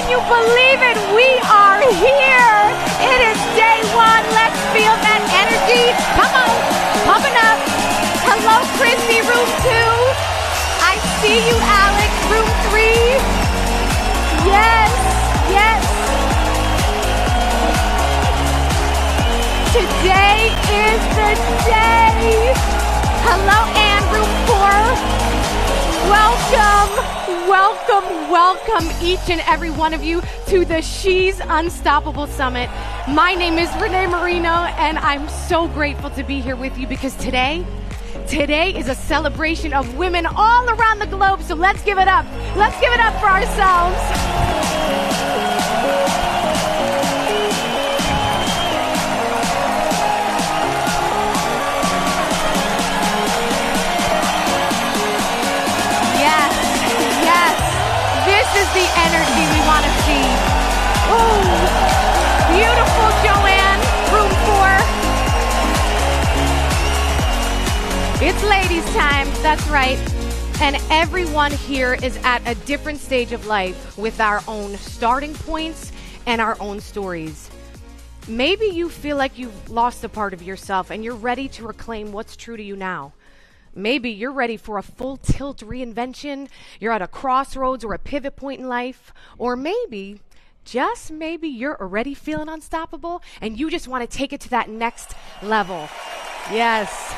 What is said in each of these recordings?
Can you believe it? We are here. It is day one. Let's feel that energy. Come on, pumping up. Hello, Christy, room 2. I see you, Alex, room 3. Yes, yes. Today is the day. Hello, Anne, room 4. Welcome, each and every one of you to the She's Unstoppable Summit. My name is Renee Marino, and I'm so grateful to be here with you because today is a celebration of women all around the globe, so let's give it up. Let's give it up for ourselves. This is the energy we want to see. Oh, beautiful Joanne, room 4. It's ladies' time, that's right. And everyone here is at a different stage of life with our own starting points and our own stories. Maybe you feel like you've lost a part of yourself and you're ready to reclaim what's true to you now. Maybe you're ready for a full tilt reinvention. You're at a crossroads or a pivot point in life. Or maybe, just maybe, you're already feeling unstoppable and you just want to take it to that next level. Yes.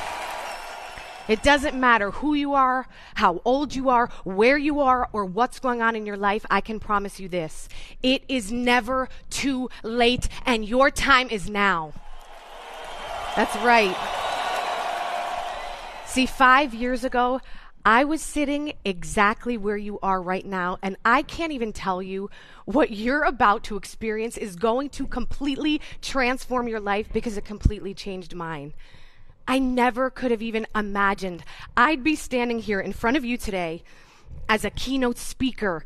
It doesn't matter who you are, how old you are, where you are, or what's going on in your life. I can promise you this. It is never too late, and your time is now. That's right. See, 5 years ago, I was sitting exactly where you are right now, and I can't even tell you what you're about to experience is going to completely transform your life because it completely changed mine. I never could have even imagined I'd be standing here in front of you today as a keynote speaker,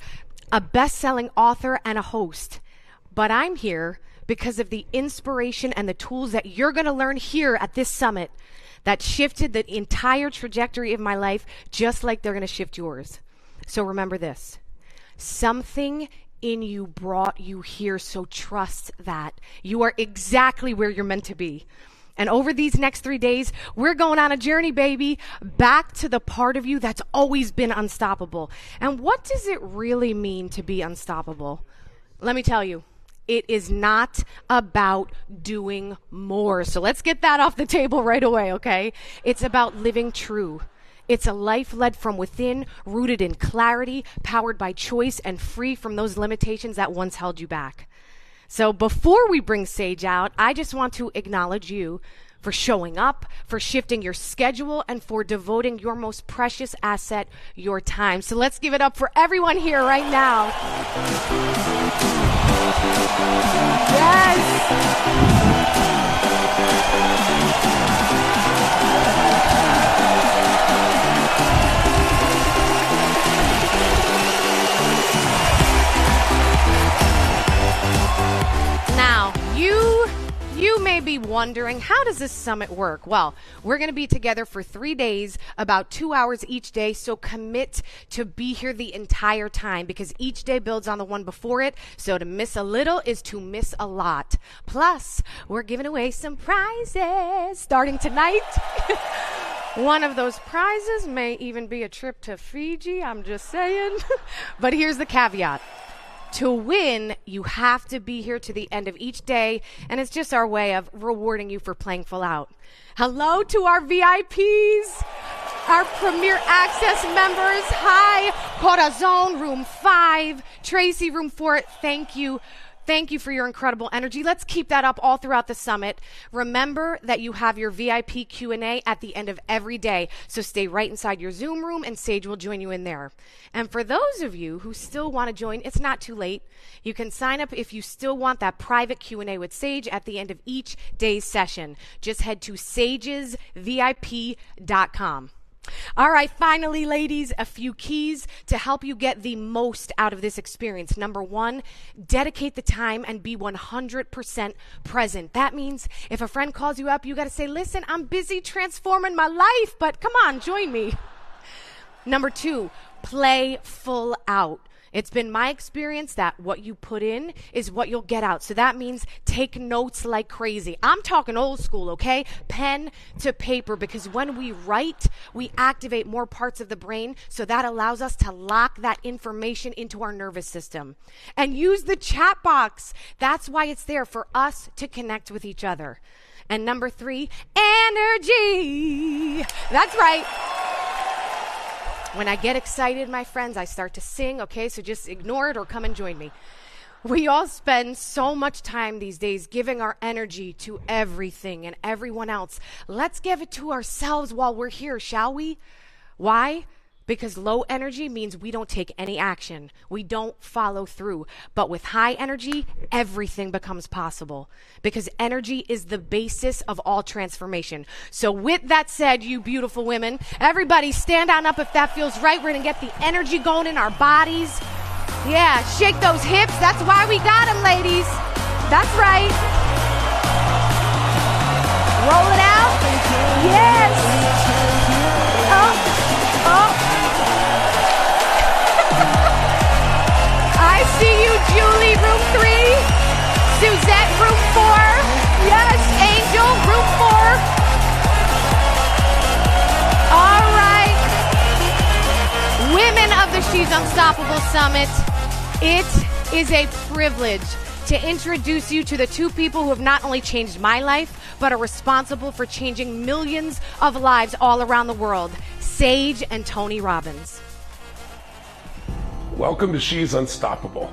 a best-selling author, and a host. But I'm here because of the inspiration and the tools that you're going to learn here at this summit that shifted the entire trajectory of my life, just like they're going to shift yours. So remember this. Something in you brought you here, so trust that. You are exactly where you're meant to be. And over these next 3 days, we're going on a journey, baby, back to the part of you that's always been unstoppable. And what does it really mean to be unstoppable? Let me tell you. It is not about doing more. So let's get that off the table right away, okay? It's about living true. It's a life led from within, rooted in clarity, powered by choice, and free from those limitations that once held you back. So before we bring Sage out, I just want to acknowledge you for showing up, for shifting your schedule, and for devoting your most precious asset, your time. So let's give it up for everyone here right now. Yes. Now, you may be wondering, how does this summit work? Well, we're going to be together for 3 days, about 2 hours each day, so commit to be here the entire time because each day builds on the one before it, so to miss a little is to miss a lot. Plus, we're giving away some prizes starting tonight. One of those prizes may even be a trip to Fiji, I'm just saying. But here's the caveat. To win, you have to be here to the end of each day, and it's just our way of rewarding you for playing full out. Hello to our VIPs, our Premier Access members. Hi, Corazon, room 5, Tracy, room 4. Thank you. Thank you for your incredible energy. Let's keep that up all throughout the summit. Remember that you have your VIP Q&A at the end of every day, so stay right inside your Zoom room and Sage will join you in there. And for those of you who still want to join, it's not too late. You can sign up if you still want that private Q&A with Sage at the end of each day's session. Just head to sagesvip.com. All right, finally, ladies, a few keys to help you get the most out of this experience. Number 1, dedicate the time and be 100% present. That means if a friend calls you up, you got to say, listen, I'm busy transforming my life, but come on, join me. Number 2, play full out. It's been my experience that what you put in is what you'll get out. So that means take notes like crazy. I'm talking old school, okay? Pen to paper, because when we write, we activate more parts of the brain, so that allows us to lock that information into our nervous system. And use the chat box. That's why it's there, for us to connect with each other. And number 3, energy. That's right. When I get excited, my friends, I start to sing, okay? So just ignore it or come and join me. We all spend so much time these days giving our energy to everything and everyone else. Let's give it to ourselves while we're here, shall we? Why? Because low energy means we don't take any action. We don't follow through. But with high energy, everything becomes possible. Because energy is the basis of all transformation. So with that said, you beautiful women, everybody stand on up if that feels right. We're going to get the energy going in our bodies. Yeah, shake those hips. That's why we got them, ladies. That's right. Roll it out. Yes. Oh. I see you, Julie, room 3. Suzette, room 4. Yes, Angel, room 4. All right. Women of the She's Unstoppable Summit, it is a privilege to introduce you to the 2 people who have not only changed my life, but are responsible for changing millions of lives all around the world, Sage and Tony Robbins. Welcome to She's Unstoppable.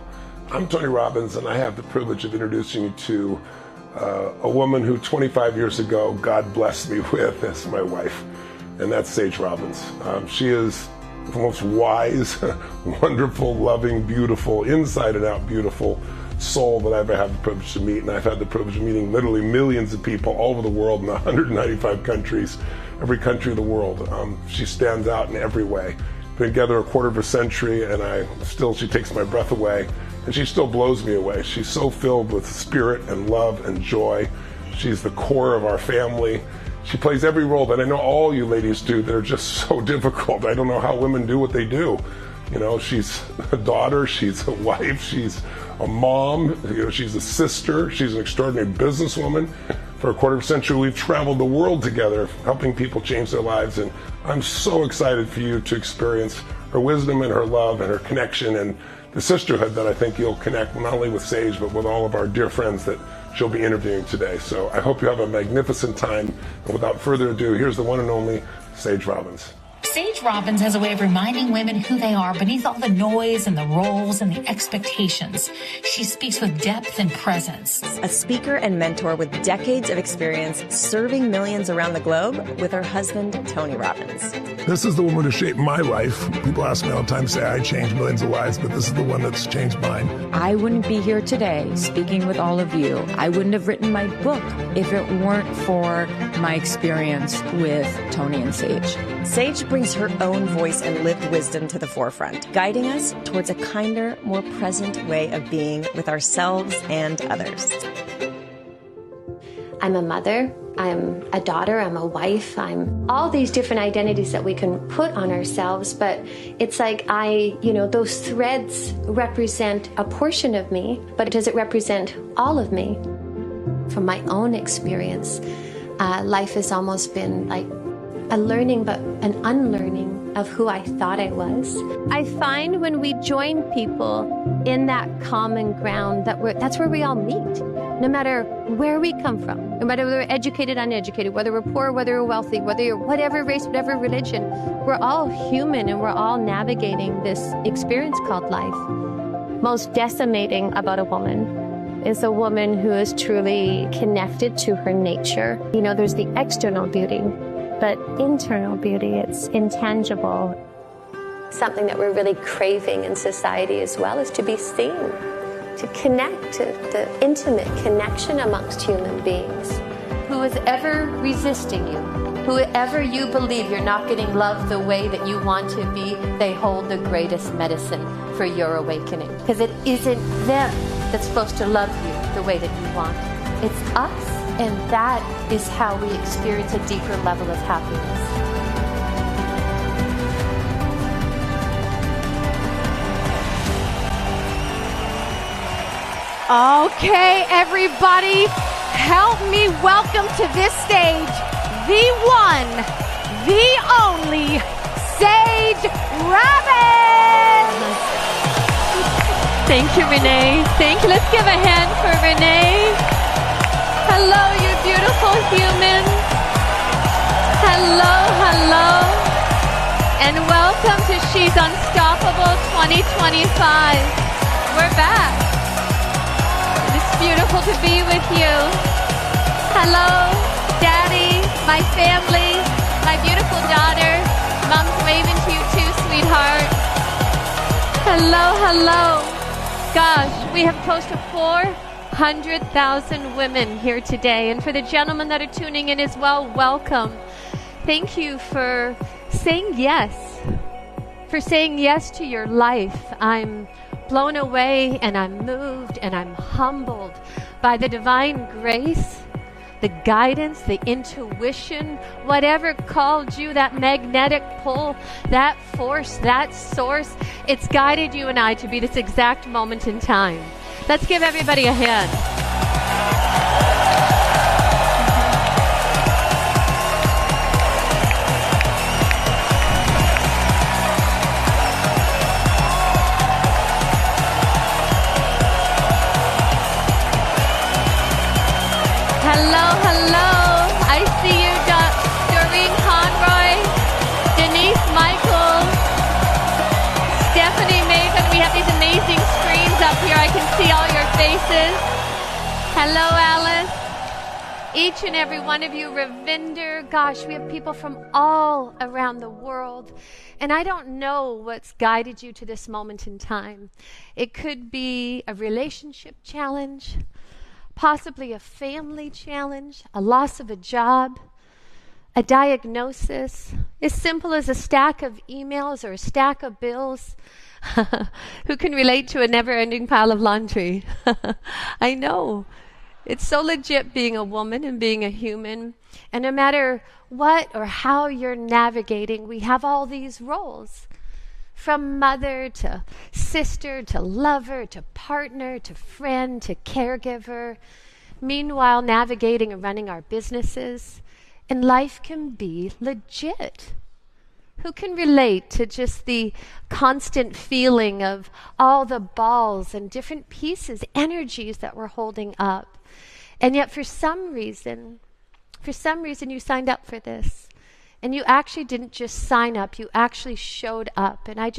I'm Tony Robbins, and I have the privilege of introducing you to a woman who 25 years ago God blessed me with as my wife, and that's Sage Robbins. She is the most wise, wonderful, loving, beautiful, inside and out beautiful soul that I've ever had the privilege to meet, and I've had the privilege of meeting literally millions of people all over the world in 195 countries, every country of the world. She stands out in every way. Been together a quarter of a century, and she takes my breath away, and she still blows me away. She's so filled with spirit and love and joy. She's the core of our family. She plays every role that I know all you ladies do that are just so difficult. I don't know how women do what they do. You know, she's a daughter, she's a wife, she's a mom, she's a sister, she's an extraordinary businesswoman. For a quarter of a century, we've traveled the world together, helping people change their lives, and I'm so excited for you to experience her wisdom and her love and her connection and the sisterhood that I think you'll connect not only with Sage, but with all of our dear friends that she'll be interviewing today. So I hope you have a magnificent time, and without further ado, here's the one and only Sage Robbins. Sage Robbins has a way of reminding women who they are beneath all the noise and the roles and the expectations. She speaks with depth and presence. A speaker and mentor with decades of experience serving millions around the globe with her husband, Tony Robbins. This is the woman who shaped my life. People ask me all the time, say I changed millions of lives, but this is the one that's changed mine. I wouldn't be here today speaking with all of you. I wouldn't have written my book if it weren't for my experience with Tony and Sage. Sage brings her own voice and lived wisdom to the forefront, guiding us towards a kinder, more present way of being with ourselves and others. I'm a mother, I'm a daughter, I'm a wife, I'm all these different identities that we can put on ourselves, but it's like those threads represent a portion of me, but does it represent all of me? From my own experience, life has almost been like a learning but an unlearning of who I thought I was. I find when we join people in that common ground that's where we all meet. No matter where we come from, no matter whether we're educated, uneducated, whether we're poor, whether we're wealthy, whether you're whatever race, whatever religion, we're all human and we're all navigating this experience called life. Most decimating about a woman is a woman who is truly connected to her nature. You know, there's the external beauty, but internal beauty, it's intangible. Something that we're really craving in society as well is to be seen, to connect, to the intimate connection amongst human beings. Who is ever resisting you, whoever you believe you're not getting loved the way that you want to be, they hold the greatest medicine for your awakening. Because it isn't them that's supposed to love you the way that you want. It's us. And that is how we experience a deeper level of happiness. Okay, everybody, help me welcome to this stage the one, the only Sage Robbins. Thank you, Renee. Thank you. Let's give a hand for Renee. Hello, you beautiful human. Hello, hello. And welcome to She's Unstoppable 2025. We're back. It's beautiful to be with you. Hello, Daddy, my family, my beautiful daughter. Mom's waving to you too, sweetheart. Hello, hello. Gosh, we have close to 400,000 women here today. And for the gentlemen that are tuning in as well, welcome. Thank you for saying yes. For saying yes to your life. I'm blown away and I'm moved and I'm humbled by the divine grace, the guidance, the intuition, whatever called you, that magnetic pull, that force, that source, it's guided you and I to be this exact moment in time. Let's give everybody a hand. Hello, hello. I see you, Doreen Conroy, Denise Michael, Stephanie Maven. We have these amazing screens up here. I can see all your faces. Hello, Alice. Each and every one of you, Ravinder. Gosh, we have people from all around the world. And I don't know what's guided you to this moment in time. It could be a relationship challenge, possibly a family challenge, a loss of a job, a diagnosis, as simple as a stack of emails or a stack of bills. Who can relate to a never-ending pile of laundry? I know. It's so legit being a woman and being a human. And no matter what or how you're navigating, we have all these roles. From mother to sister to lover to partner to friend to caregiver. Meanwhile, navigating and running our businesses. And life can be legit. Who can relate to just the constant feeling of all the balls and different pieces, energies that we're holding up? And yet for some reason you signed up for this. And you actually didn't just sign up, you actually showed up. And I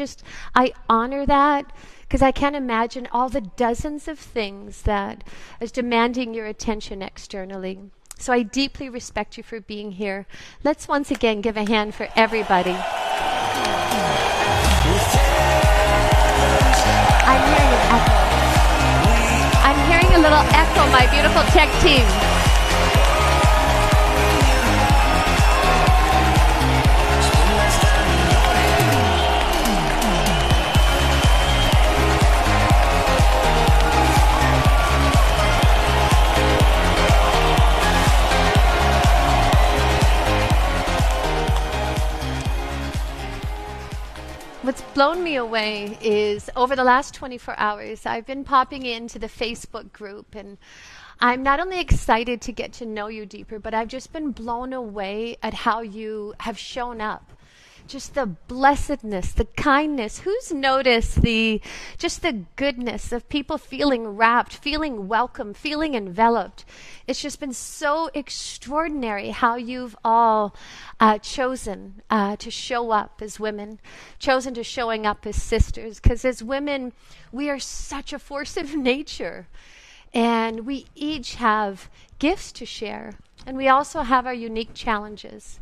honor that, because I can't imagine all the dozens of things that is demanding your attention externally. So I deeply respect you for being here. Let's once again give a hand for everybody. I'm hearing an echo. I'm hearing a little echo, my beautiful tech team. What's blown me away is over the last 24 hours, I've been popping into the Facebook group, and I'm not only excited to get to know you deeper, but I've just been blown away at how you have shown up. Just the blessedness, the kindness. Who's noticed just the goodness of people feeling wrapped, feeling welcome, feeling enveloped? It's just been so extraordinary how you've all chosen to show up as women, chosen to showing up as sisters. Because as women, we are such a force of nature. And we each have gifts to share. And we also have our unique challenges.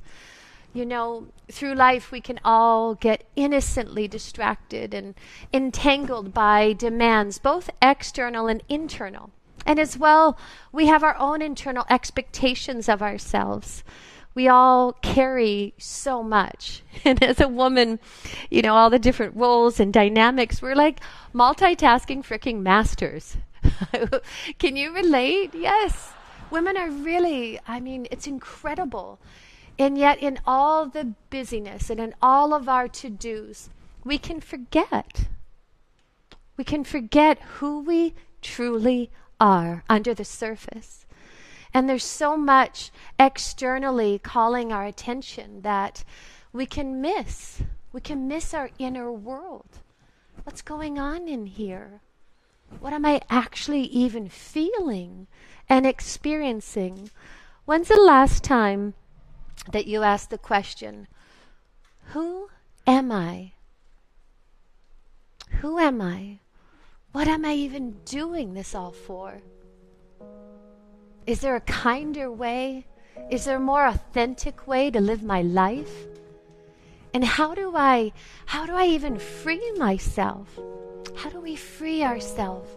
You know, through life, we can all get innocently distracted and entangled by demands, both external and internal. And as well, we have our own internal expectations of ourselves. We all carry so much. And as a woman, you know, all the different roles and dynamics, we're like multitasking freaking masters. Can you relate? Yes. Women are really, it's incredible. And yet in all the busyness and in all of our to-dos, we can forget. We can forget who we truly are under the surface. And there's so much externally calling our attention that we can miss. We can miss our inner world. What's going on in here? What am I actually even feeling and experiencing? When's the last time that you asked the question, who am I? Who am I? What am I even doing this all for? Is there a kinder way? Is there a more authentic way to live my life? And how do I even free myself? How do we free ourselves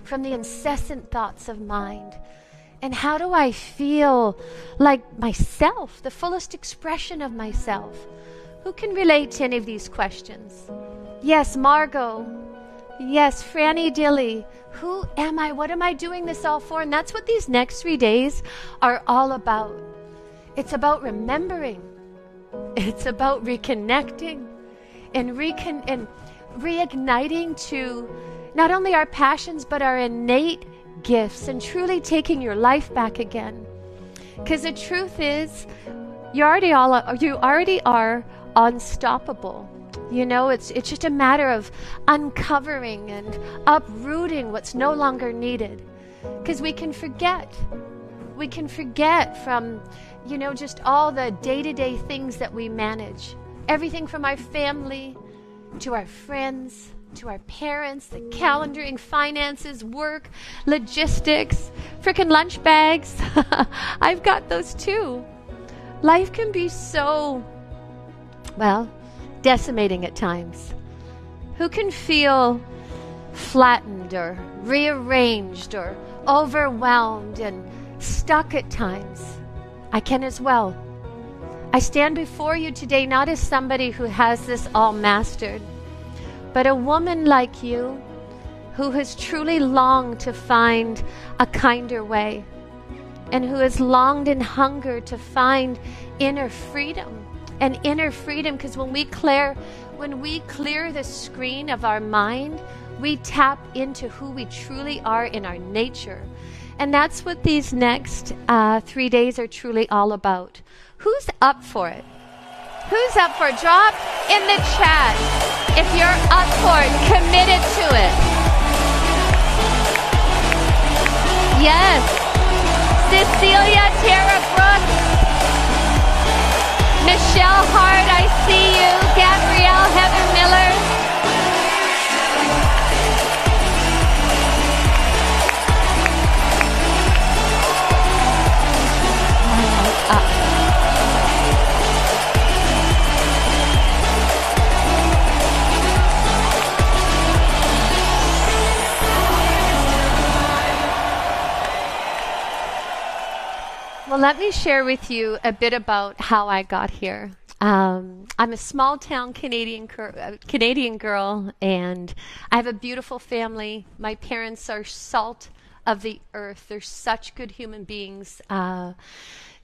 from the incessant thoughts of mind? And how do I feel like myself, the fullest expression of myself? Who can relate to any of these questions? Yes, Margot. Yes, Franny Dilly. Who am I? What am I doing this all for? And that's what these next 3 days are all about. It's about remembering. It's about reconnecting and reigniting to not only our passions, but our innate gifts, and truly taking your life back again. Because the truth is, you already are unstoppable. You know, it's just a matter of uncovering and uprooting what's no longer needed. Because we can forget. We can forget from, just all the day-to-day things that we manage. Everything from our family to our friends to our parents, the calendaring, finances, work, logistics, frickin' lunch bags. I've got those too. Life can be so, decimating at times. Who can feel flattened or rearranged or overwhelmed and stuck at times? I can as well. I stand before you today not as somebody who has this all mastered, but a woman like you who has truly longed to find a kinder way and who has longed and hungered to find inner freedom. And inner freedom, because when we clear the screen of our mind, we tap into who we truly are in our nature. And that's what these next 3 days are truly all about. Who's up for it? Who's up for it? Drop in the chat if you're up for it, committed to it. Yes. Cecilia, Tara Brooks, Michelle Hart, I see you. Gabrielle, Heather Miller. Well, let me share with you a bit about how I got here. I'm a small-town Canadian girl, and I have a beautiful family. My parents are salt of the earth. They're such good human beings.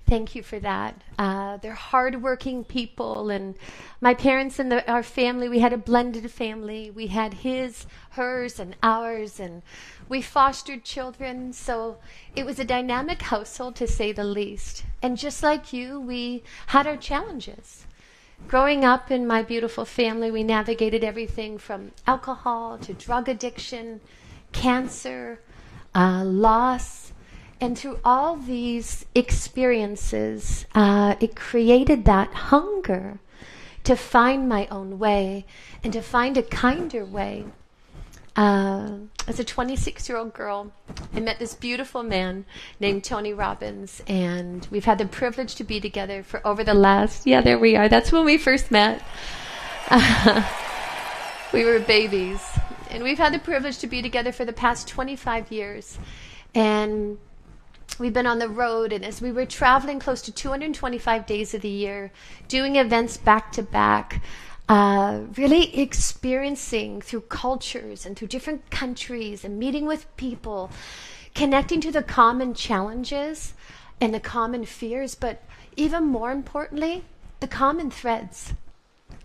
Thank you for that. They're hardworking people, and my parents and our family, we had a blended family. We had his, hers, and ours, and we fostered children, so it was a dynamic household, to say the least. And just like you, we had our challenges. Growing up in my beautiful family, we navigated everything from alcohol to drug addiction, cancer, loss. And through all these experiences, it created that hunger to find my own way and to find a kinder way. As a 26-year-old girl, I met this beautiful man named Tony Robbins, and we've had the privilege to be together for over the last, there we are. That's when we first met. We were babies, and we've had the privilege to be together for the past 25 years. And we've been on the road, and as we were traveling close to 225 days of the year, doing events back to back, really experiencing through cultures and through different countries and meeting with people, connecting to the common challenges and the common fears, but even more importantly, the common threads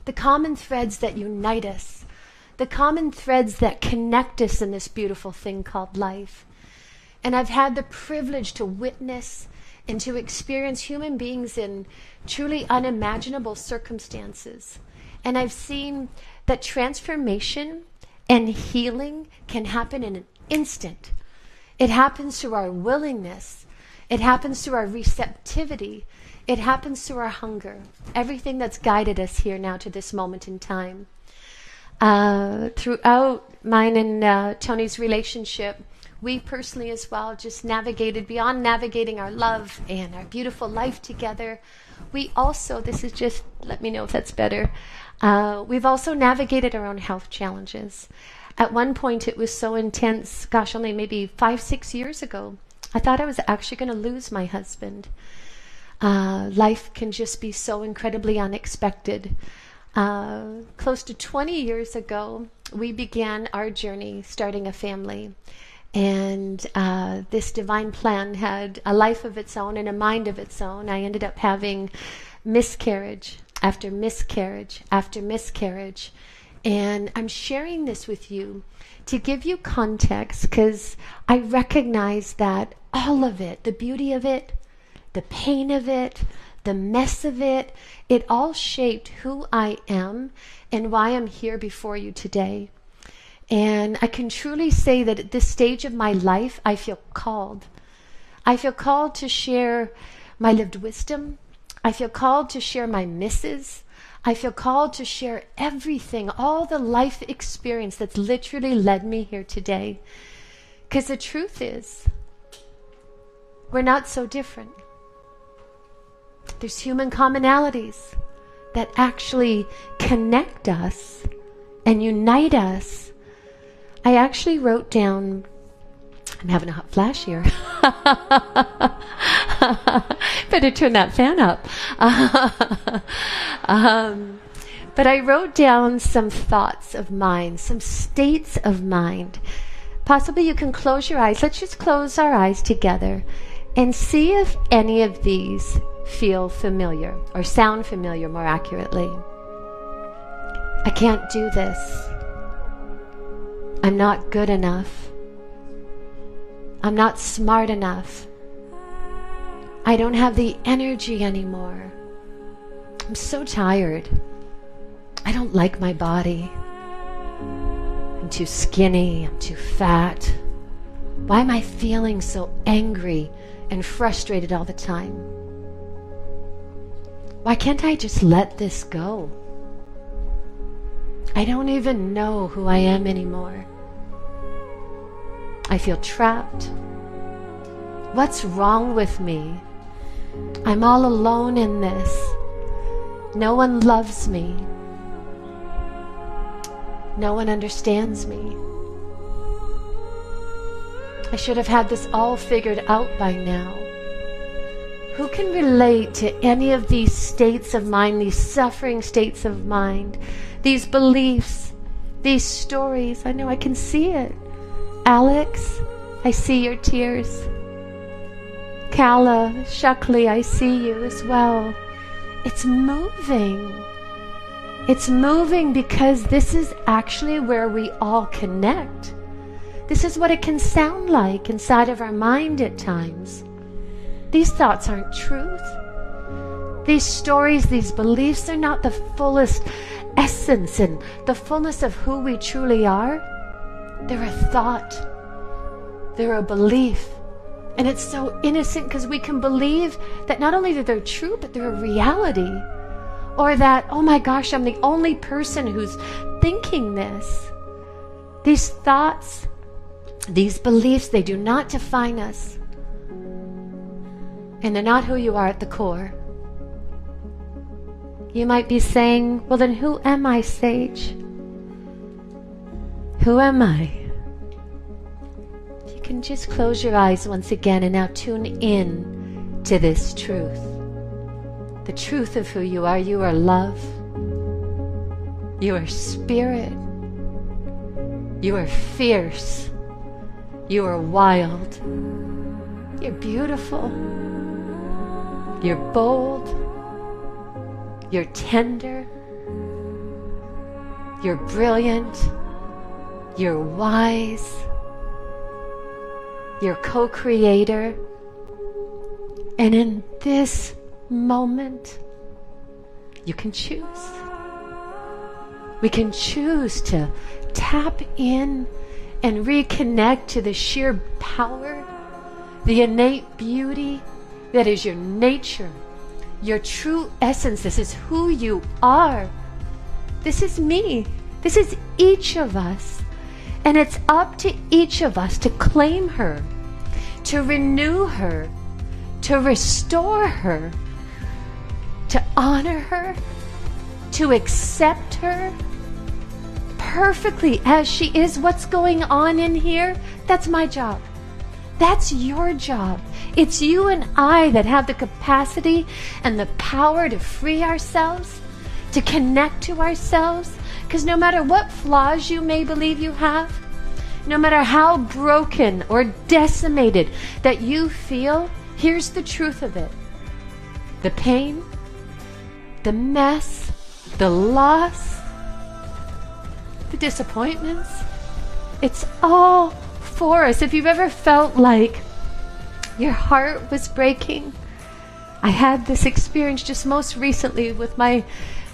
that unite us, the common threads that connect us in this beautiful thing called life. And I've had the privilege to witness and to experience human beings in truly unimaginable circumstances. And I've seen that transformation and healing can happen in an instant. It happens through our willingness. It happens through our receptivity. It happens through our hunger. Everything that's guided us here now to this moment in time. Throughout mine and Tony's relationship, we personally as well just navigated beyond navigating our love and our beautiful life together. We also, this is just, let me know if that's better. We've also navigated our own health challenges. At one point it was so intense, gosh, only maybe 5-6 years ago, I thought I was actually going to lose my husband. Life can just be so incredibly unexpected. Close to 20 years ago, we began our journey starting a family. And this divine plan had a life of its own and a mind of its own. I ended up having miscarriage after miscarriage after miscarriage. And I'm sharing this with you to give you context, because I recognize that all of it, the beauty of it, the pain of it, the mess of it, it all shaped who I am and why I'm here before you today. And I can truly say that at this stage of my life, I feel called. I feel called to share my lived wisdom. I feel called to share my misses. I feel called to share everything, all the life experience that's literally led me here today. Because the truth is, we're not so different. There's human commonalities that actually connect us and unite us. I actually wrote down, I'm having a hot flash here. Better turn that fan up. But I wrote down some thoughts of mine, some states of mind. Possibly you can close your eyes. Let's just close our eyes together and see if any of these feel familiar or sound familiar, more accurately. I can't do this. I'm not good enough. I'm not smart enough. I don't have the energy anymore. I'm so tired. I don't like my body. I'm too skinny. I'm too fat. Why am I feeling so angry and frustrated all the time? Why can't I just let this go? I don't even know who I am anymore. I feel trapped. What's wrong with me? I'm all alone in this. No one loves me. No one understands me. I should have had this all figured out by now. Who can relate to any of these states of mind, these suffering states of mind, these beliefs, these stories? I know I can see it. Alex, I see your tears. Kala, Shakli, I see you as well. It's moving. It's moving because this is actually where we all connect. This is what it can sound like inside of our mind at times. These thoughts aren't truth. These stories, these beliefs, they're not the fullest essence and the fullness of who we truly are. They're a thought. They're a belief. And it's so innocent because we can believe that not only that they're true, but they're a reality. Or that, oh my gosh, I'm the only person who's thinking this. These thoughts, these beliefs, they do not define us. And they're not who you are at the core. You might be saying, well then who am I, Sage? Who am I? You can just close your eyes once again and now tune in to this truth. The truth of who you are. You are love. You are spirit. You are fierce. You are wild. You're beautiful. You're bold. You're tender. You're brilliant. You're wise. You're co-creator. And in this moment, you can choose. We can choose to tap in and reconnect to the sheer power, the innate beauty that is your nature, your true essence. This is who you are. This is me. This is each of us. And it's up to each of us to claim her, to renew her, to restore her, to honor her, to accept her perfectly as she is. What's going on in here? That's my job. That's your job. It's you and I that have the capacity and the power to free ourselves, to connect to ourselves. Because no matter what flaws you may believe you have, no matter how broken or decimated that you feel, here's the truth of it. The pain, the mess, the loss, the disappointments, it's all for us. If you've ever felt like your heart was breaking, I had this experience just most recently with my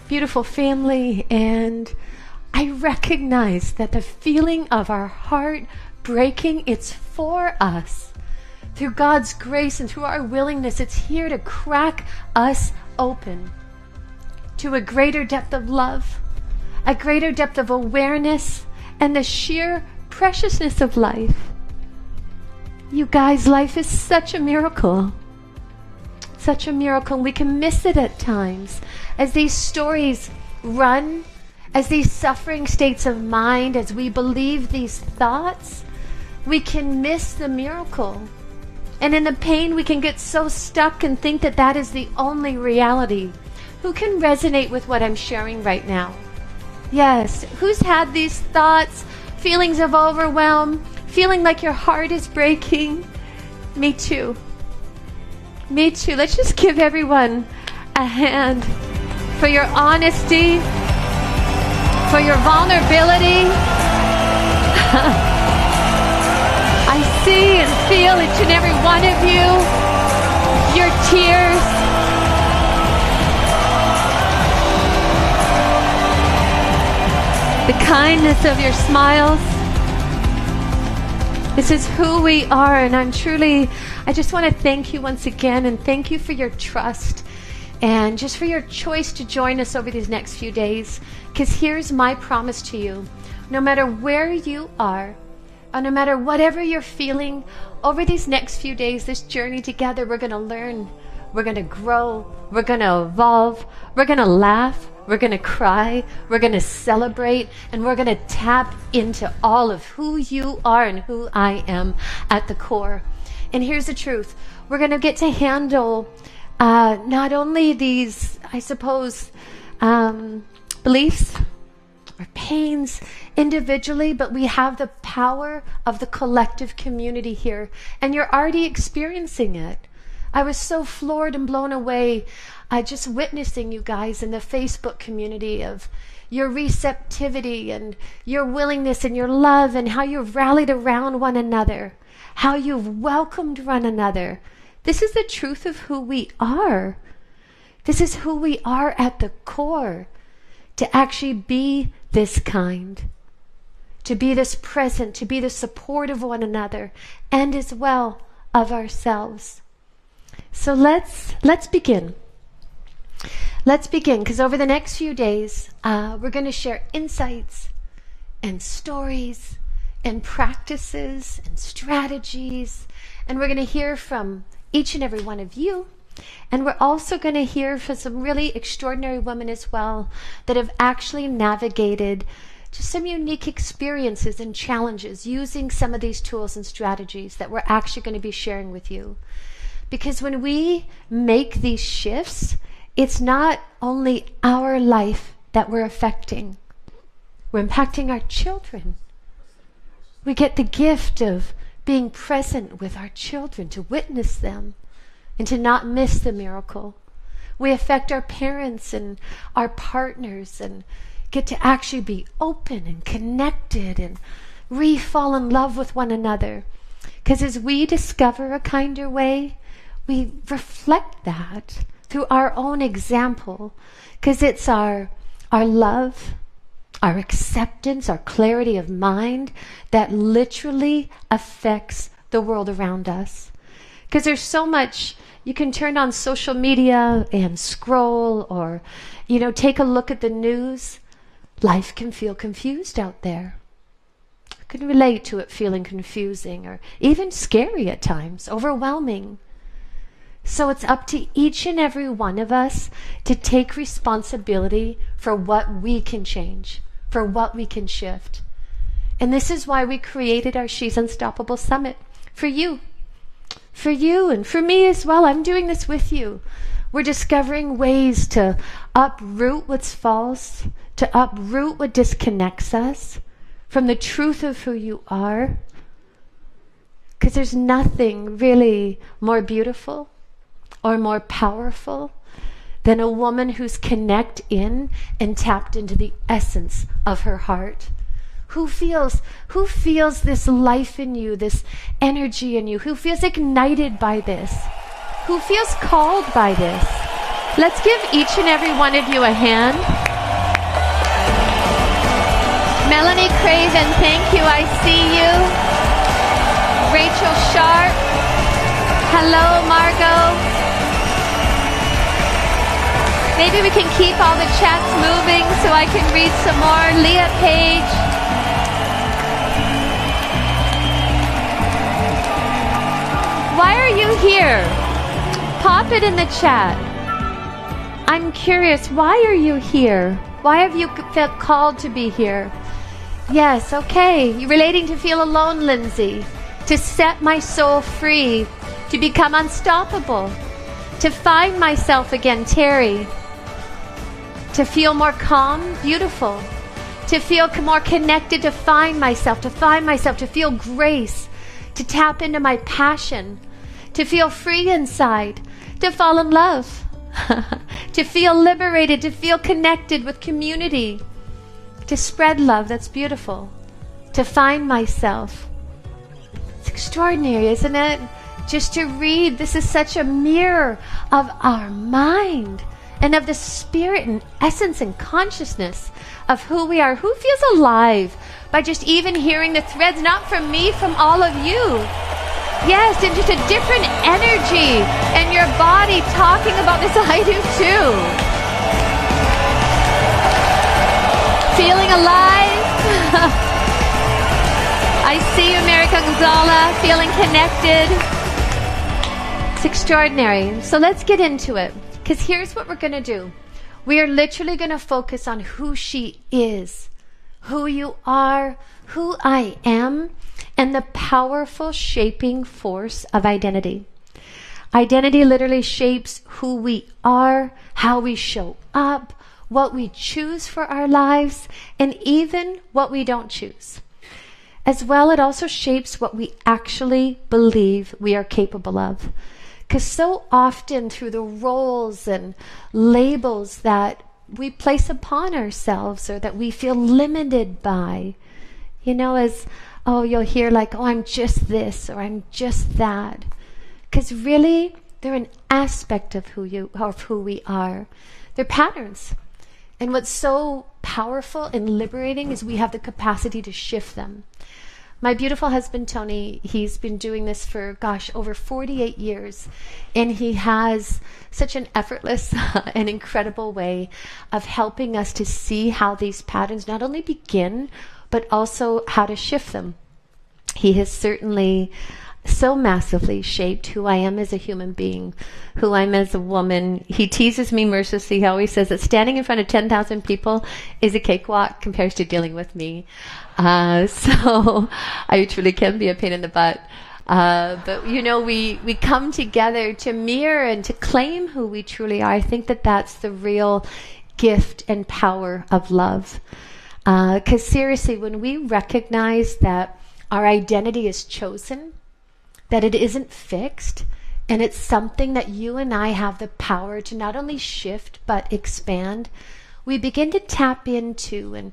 beautiful family, and I recognize that the feeling of our heart breaking, it's for us. Through God's grace and through our willingness, it's here to crack us open to a greater depth of love, a greater depth of awareness, and the sheer preciousness of life. You guys, life is such a miracle. Such a miracle. We can miss it at times as these stories run, as these suffering states of mind, as we believe these thoughts, we can miss the miracle. And in the pain, we can get so stuck and think that that is the only reality. Who can resonate with what I'm sharing right now? Yes, who's had these thoughts, feelings of overwhelm, feeling like your heart is breaking? Me too. Me too. Let's just give everyone a hand for your honesty, for your vulnerability. I see and feel each and every one of you, your tears. The kindness of your smiles. This is who we are, and I just want to thank you once again, and thank you for your trust and just for your choice to join us over these next few days. Because here's my promise to you. No matter where you are, or no matter whatever you're feeling, over these next few days, this journey together, we're going to learn, we're going to grow, we're going to evolve, we're going to laugh, we're going to cry, we're going to celebrate, and we're going to tap into all of who you are and who I am at the core. And here's the truth. We're going to get to handle not only these, I suppose, beliefs or pains individually, but we have the power of the collective community here. And you're already experiencing it. I was so floored and blown away just witnessing you guys in the Facebook community of your receptivity and your willingness and your love, and how you've rallied around one another, how you've welcomed one another. This is the truth of who we are. This is who we are at the core, to actually be this kind, to be this present, to be the support of one another, and as well of ourselves. So let's begin. Let's begin, because over the next few days, we're going to share insights and stories and practices and strategies, and we're going to hear from each and every one of you. And we're also going to hear from some really extraordinary women as well that have actually navigated just some unique experiences and challenges using some of these tools and strategies that we're actually going to be sharing with you. Because when we make these shifts, it's not only our life that we're affecting. We're impacting our children. We get the gift of being present with our children, to witness them and to not miss the miracle. We affect our parents and our partners, and get to actually be open and connected and re-fall in love with one another. Because as we discover a kinder way, we reflect that through our own example. Because it's our love, our acceptance, our clarity of mind that literally affects the world around us. Because there's so much, you can turn on social media and scroll, or, take a look at the news. Life can feel confused out there. I can relate to it feeling confusing or even scary at times, overwhelming. So it's up to each and every one of us to take responsibility for what we can change, for what we can shift. And this is why we created our She's Unstoppable Summit. For you. For you and for me as well. I'm doing this with you. We're discovering ways to uproot what's false, to uproot what disconnects us from the truth of who you are. Because there's nothing really more beautiful or more powerful than a woman who's connected in and tapped into the essence of her heart. Who feels this life in you, this energy in you? Who feels ignited by this? Who feels called by this? Let's give each and every one of you a hand. Melanie Craven, thank you. I see you. Rachel Sharp. Hello, Margot. Maybe we can keep all the chats moving so I can read some more. Leah Page. Why are you here? Pop it in the chat. I'm curious, why are you here? Why have you felt called to be here? Yes, okay. You're relating to feel alone, Lindsay. To set my soul free. To become unstoppable. To find myself again, Terry. To feel more calm, beautiful. To feel more connected, to find myself, to feel grace. To tap into my passion. To feel free inside. To fall in love. To feel liberated, to feel connected with community. To spread love, that's beautiful. To find myself. It's extraordinary, isn't it? Just to read, this is such a mirror of our mind and of the spirit and essence and consciousness of who we are. Who feels alive by just even hearing the threads, not from me, from all of you? Yes, and just a different energy and your body talking about this. I do too. Feeling alive. I see you, Mary Gonzala, feeling connected. It's extraordinary. So let's get into it, because here's what we're going to do. We are literally going to focus on who she is, who you are, who I am, and the powerful shaping force of identity. Identity literally shapes who we are, how we show up, what we choose for our lives, and even what we don't choose. As well, it also shapes what we actually believe we are capable of. Because so often through the roles and labels that we place upon ourselves or that we feel limited by, you'll hear like, oh, I'm just this or I'm just that. Because really, they're an aspect of who we are. They're patterns. And what's so powerful and liberating is we have the capacity to shift them. My beautiful husband, Tony, he's been doing this for, over 48 years. And he has such an effortless and incredible way of helping us to see how these patterns not only begin, but also how to shift them. He has certainly so massively shaped who I am as a human being, who I'm as a woman. He teases me mercilessly. He always says that standing in front of 10,000 people is a cakewalk compared to dealing with me. So I truly can be a pain in the butt. But we come together to mirror and to claim who we truly are. I think that that's the real gift and power of love. 'Cause seriously, when we recognize that our identity is chosen, that it isn't fixed, and it's something that you and I have the power to not only shift but expand, we begin to tap into and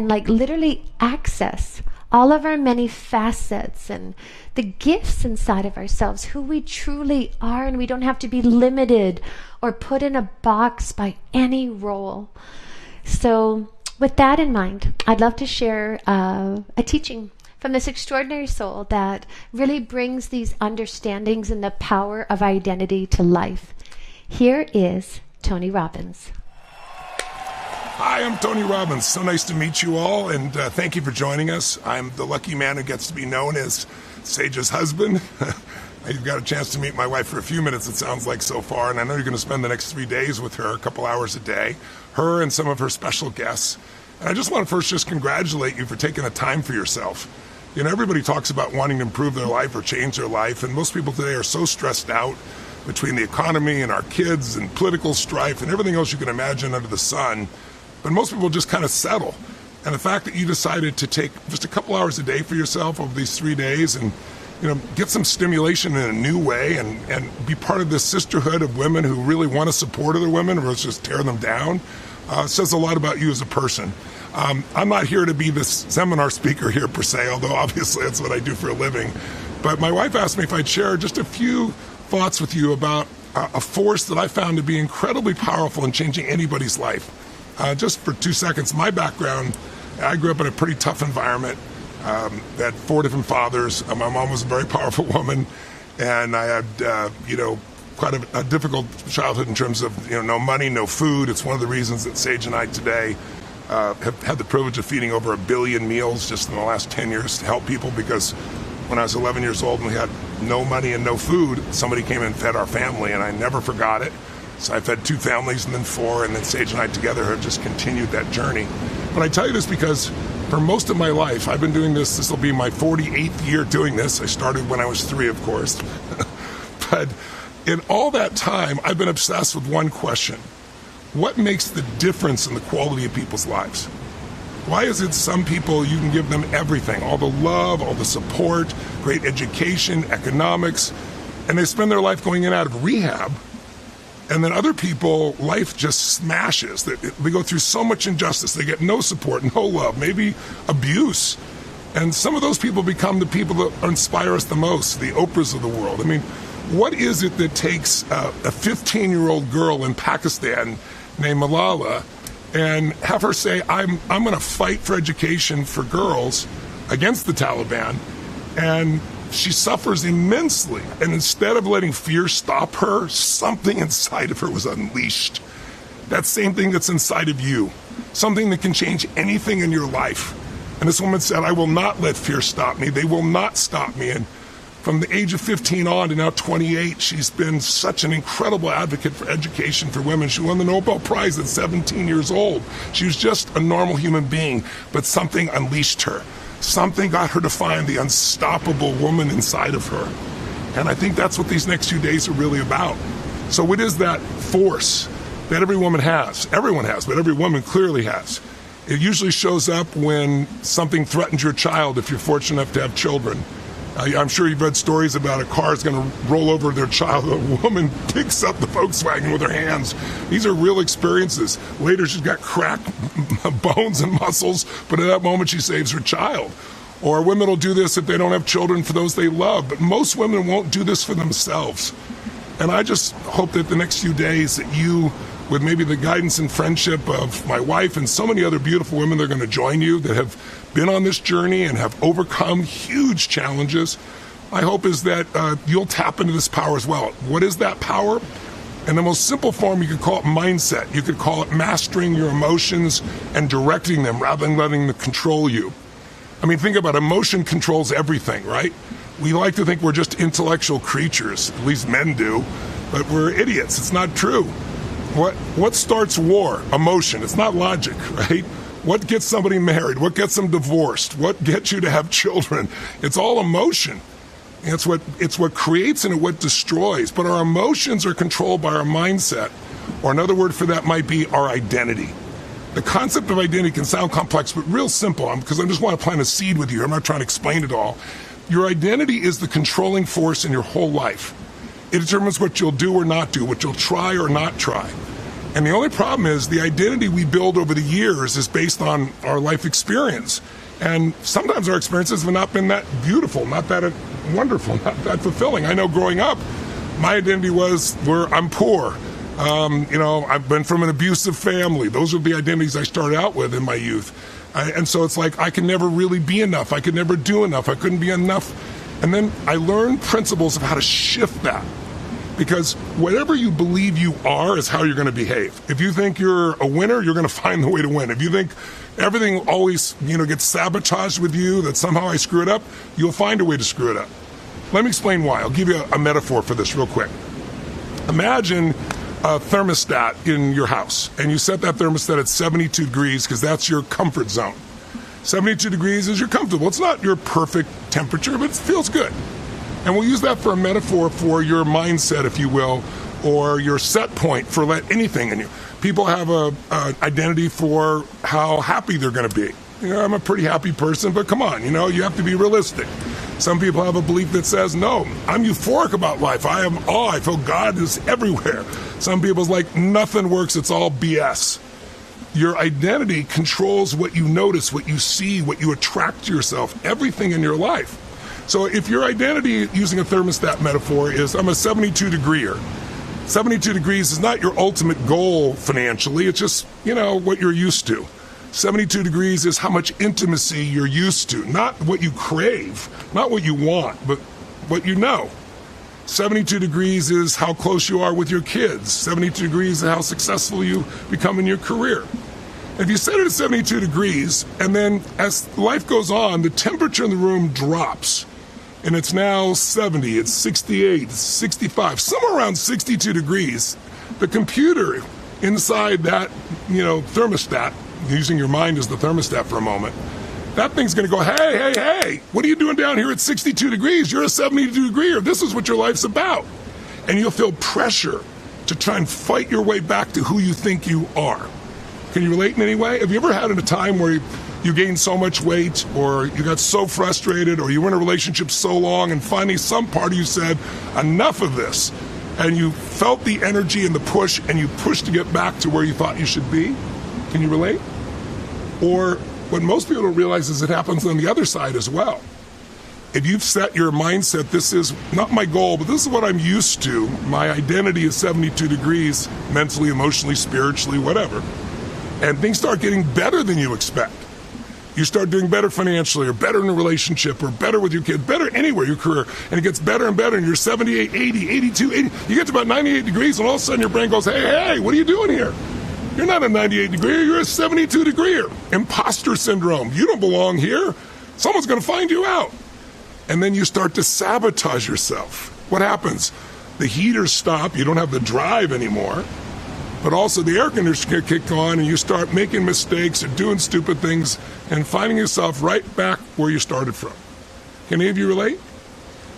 like literally access all of our many facets and the gifts inside of ourselves, who we truly are, and we don't have to be limited or put in a box by any role. So with that in mind, I'd love to share a teaching from this extraordinary soul that really brings these understandings and the power of identity to life. Here is Tony Robbins. Hi, I'm Tony Robbins. So nice to meet you all, and thank you for joining us. I'm the lucky man who gets to be known as Sage's husband. You've got a chance to meet my wife for a few minutes, it sounds like, so far, and I know you're going to spend the next 3 days with her, a couple hours a day, her and some of her special guests. And I just want to first just congratulate you for taking the time for yourself. You know, everybody talks about wanting to improve their life or change their life, and most people today are so stressed out between the economy and our kids and political strife and everything else you can imagine under the sun. But most people just kind of settle. And the fact that you decided to take just a couple hours a day for yourself over these 3 days and, you know, get some stimulation in a new way and be part of this sisterhood of women who really want to support other women versus just tear them down, says a lot about you as a person. I'm not here to be this seminar speaker here per se, although obviously that's what I do for a living. But my wife asked me if I'd share just a few thoughts with you about a force that I found to be incredibly powerful in changing anybody's life. Just for 2 seconds, my background, I grew up in a pretty tough environment. Had 4 different fathers. My mom was a very powerful woman, and I had, quite a difficult childhood in terms of, no money, no food. It's one of the reasons that Sage and I today have had the privilege of feeding over 1 billion meals just in the last 10 years to help people, because when I was 11 years old and we had no money and no food, somebody came and fed our family, and I never forgot it. So I fed 2 families and then 4, and then Sage and I together have just continued that journey. But I tell you this because for most of my life, I've been doing this. This will be my 48th year doing this. I started when I was 3, of course. But in all that time, I've been obsessed with one question. What makes the difference in the quality of people's lives? Why is it some people, you can give them everything, all the love, all the support, great education, economics, and they spend their life going in and out of rehab, and then other people, life just smashes. They go through so much injustice. They get no support, no love, maybe abuse. And some of those people become the people that inspire us the most, the Oprahs of the world. I mean, what is it that takes a 15-year-old girl in Pakistan named Malala and have her say, I'm going to fight for education for girls against the Taliban, and she suffers immensely. And instead of letting fear stop her, something inside of her was unleashed. That same thing that's inside of you, something that can change anything in your life. And this woman said, I will not let fear stop me. They will not stop me. And from the age of 15 on to now 28, she's been such an incredible advocate for education for women. She won the Nobel Prize at 17 years old. She was just a normal human being, but something unleashed her. Something got her to find the unstoppable woman inside of her. And I think that's what these next few days are really about. So what is that force that every woman has? Everyone has, but every woman clearly has. It usually shows up when something threatens your child, if you're fortunate enough to have children. I'm sure you've read stories about a car is going to roll over their child. A woman picks up the Volkswagen with her hands. These are real experiences. Later, she's got cracked bones and muscles, but at that moment, she saves her child. Or women will do this if they don't have children for those they love, but most women won't do this for themselves. And I just hope that the next few days that you, with maybe the guidance and friendship of my wife and so many other beautiful women that are going to join you that have been on this journey and have overcome huge challenges, my hope is that you'll tap into this power as well. What is that power? In the most simple form, you could call it mindset. You could call it mastering your emotions and directing them rather than letting them control you. I mean, think about it. Emotion controls everything, right? We like to think we're just intellectual creatures, at least men do, but we're idiots. It's not true. What starts war? Emotion. It's not logic, right? What gets somebody married? What gets them divorced? What gets you to have children? It's all emotion. It's what creates and what destroys. But our emotions are controlled by our mindset. Or another word for that might be our identity. The concept of identity can sound complex, but real simple, because I just want to plant a seed with you. I'm not trying to explain it all. Your identity is the controlling force in your whole life. It determines what you'll do or not do, what you'll try or not try. And the only problem is the identity we build over the years is based on our life experience. And sometimes our experiences have not been that beautiful, not that wonderful, not that fulfilling. I know growing up, my identity was where I'm poor. I've been from an abusive family. Those were the identities I started out with in my youth. And so it's like I could never really be enough. I could never do enough. I couldn't be enough. And then I learned principles of how to shift that. Because whatever you believe you are is how you're going to behave. If you think you're a winner, you're going to find the way to win. If you think everything always, gets sabotaged with you, that somehow I screw it up, you'll find a way to screw it up. Let me explain why. I'll give you a metaphor for this real quick. Imagine a thermostat in your house, and you set that thermostat at 72 degrees because that's your comfort zone. 72 degrees is your comfortable. It's not your perfect temperature, but it feels good. And we'll use that for a metaphor for your mindset, if you will, or your set point for anything in you. People have an identity for how happy they're going to be. I'm a pretty happy person, but come on, you have to be realistic. Some people have a belief that says, no, I'm euphoric about life. I am awe. I feel God is everywhere. Some people's like, nothing works. It's all BS. Your identity controls what you notice, what you see, what you attract to yourself, everything in your life. So if your identity, using a thermostat metaphor, is I'm a 72-degreeer. 72 degrees is not your ultimate goal financially. It's just, what you're used to. 72 degrees is how much intimacy you're used to, not what you crave, not what you want, but what you know. 72 degrees is how close you are with your kids. 72 degrees is how successful you become in your career. If you set it at 72 degrees, and then as life goes on, the temperature in the room drops. And it's now 70, it's 68, it's 65, somewhere around 62 degrees. The computer inside that, thermostat, using your mind as the thermostat for a moment, that thing's going to go, hey, what are you doing down here at 62 degrees? You're a 72 degreeer. This is what your life's about. And you'll feel pressure to try and fight your way back to who you think you are. Can you relate in any way? Have you ever had a time where you gained so much weight, or you got so frustrated, or you were in a relationship so long, and finally some part of you said, enough of this, and you felt the energy and the push, and you pushed to get back to where you thought you should be? Can you relate? Or what most people don't realize is it happens on the other side as well. If you've set your mindset, this is not my goal, but this is what I'm used to. My identity is 72 degrees, mentally, emotionally, spiritually, whatever. And things start getting better than you expect. You start doing better financially, or better in a relationship, or better with your kid, better anywhere, your career, and it gets better and better, and you're 78, 80, 82, 80. You get to about 98 degrees, and all of a sudden your brain goes, hey, what are you doing here? You're not a 98 degreeer, you're a 72 degreeer. Imposter syndrome. You don't belong here. Someone's going to find you out. And then you start to sabotage yourself. What happens? The heaters stop, you don't have the drive anymore. But also the air conditioner kick on, and you start making mistakes or doing stupid things and finding yourself right back where you started from. Can any of you relate?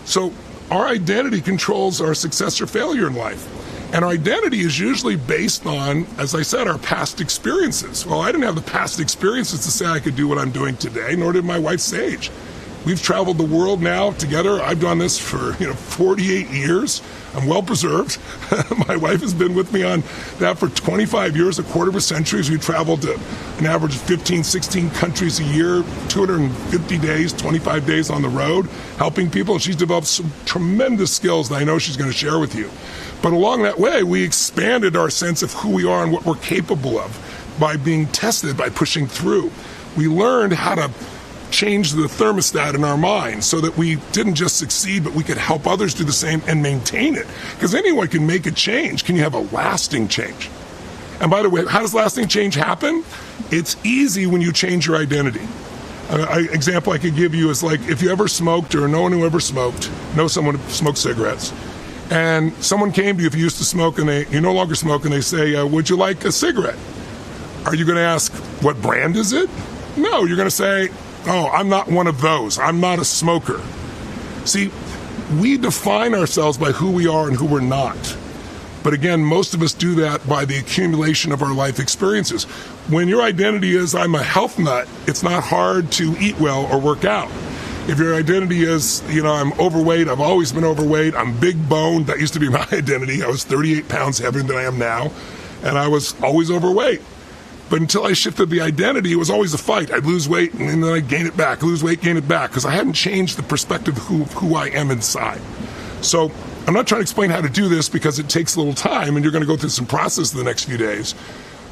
So our identity controls our success or failure in life. And our identity is usually based on, as I said, our past experiences. Well, I didn't have the past experiences to say I could do what I'm doing today, nor did my wife, Sage. We've traveled the world now together. I've done this for 48 years. I'm well preserved. My wife has been with me on that for 25 years, a quarter of a century. We've traveled to an average of 15, 16 countries a year, 250 days, 25 days on the road, helping people. And she's developed some tremendous skills that I know she's going to share with you. But along that way, we expanded our sense of who we are and what we're capable of by being tested, by pushing through. We learned how to change the thermostat in our minds so that we didn't just succeed, but we could help others do the same and maintain it. Because anyone can make a change. Can you have a lasting change? And by the way, how does lasting change happen? It's easy when you change your identity. Example I could give you is like if you ever smoked, or no one who ever smoked, know someone who smoked cigarettes, and someone came to you if you used to smoke and you no longer smoke, and they say, would you like a cigarette? Are you going to ask, what brand is it? No, you're going to say, oh, I'm not one of those. I'm not a smoker. See, we define ourselves by who we are and who we're not. But again, most of us do that by the accumulation of our life experiences. When your identity is, I'm a health nut, it's not hard to eat well or work out. If your identity is, I'm overweight, I've always been overweight, I'm big boned, that used to be my identity. I was 38 pounds heavier than I am now, and I was always overweight. But until I shifted the identity, it was always a fight. I'd lose weight and then I'd gain it back, lose weight, gain it back, because I hadn't changed the perspective of who I am inside. So I'm not trying to explain how to do this because it takes a little time and you're going to go through some process in the next few days.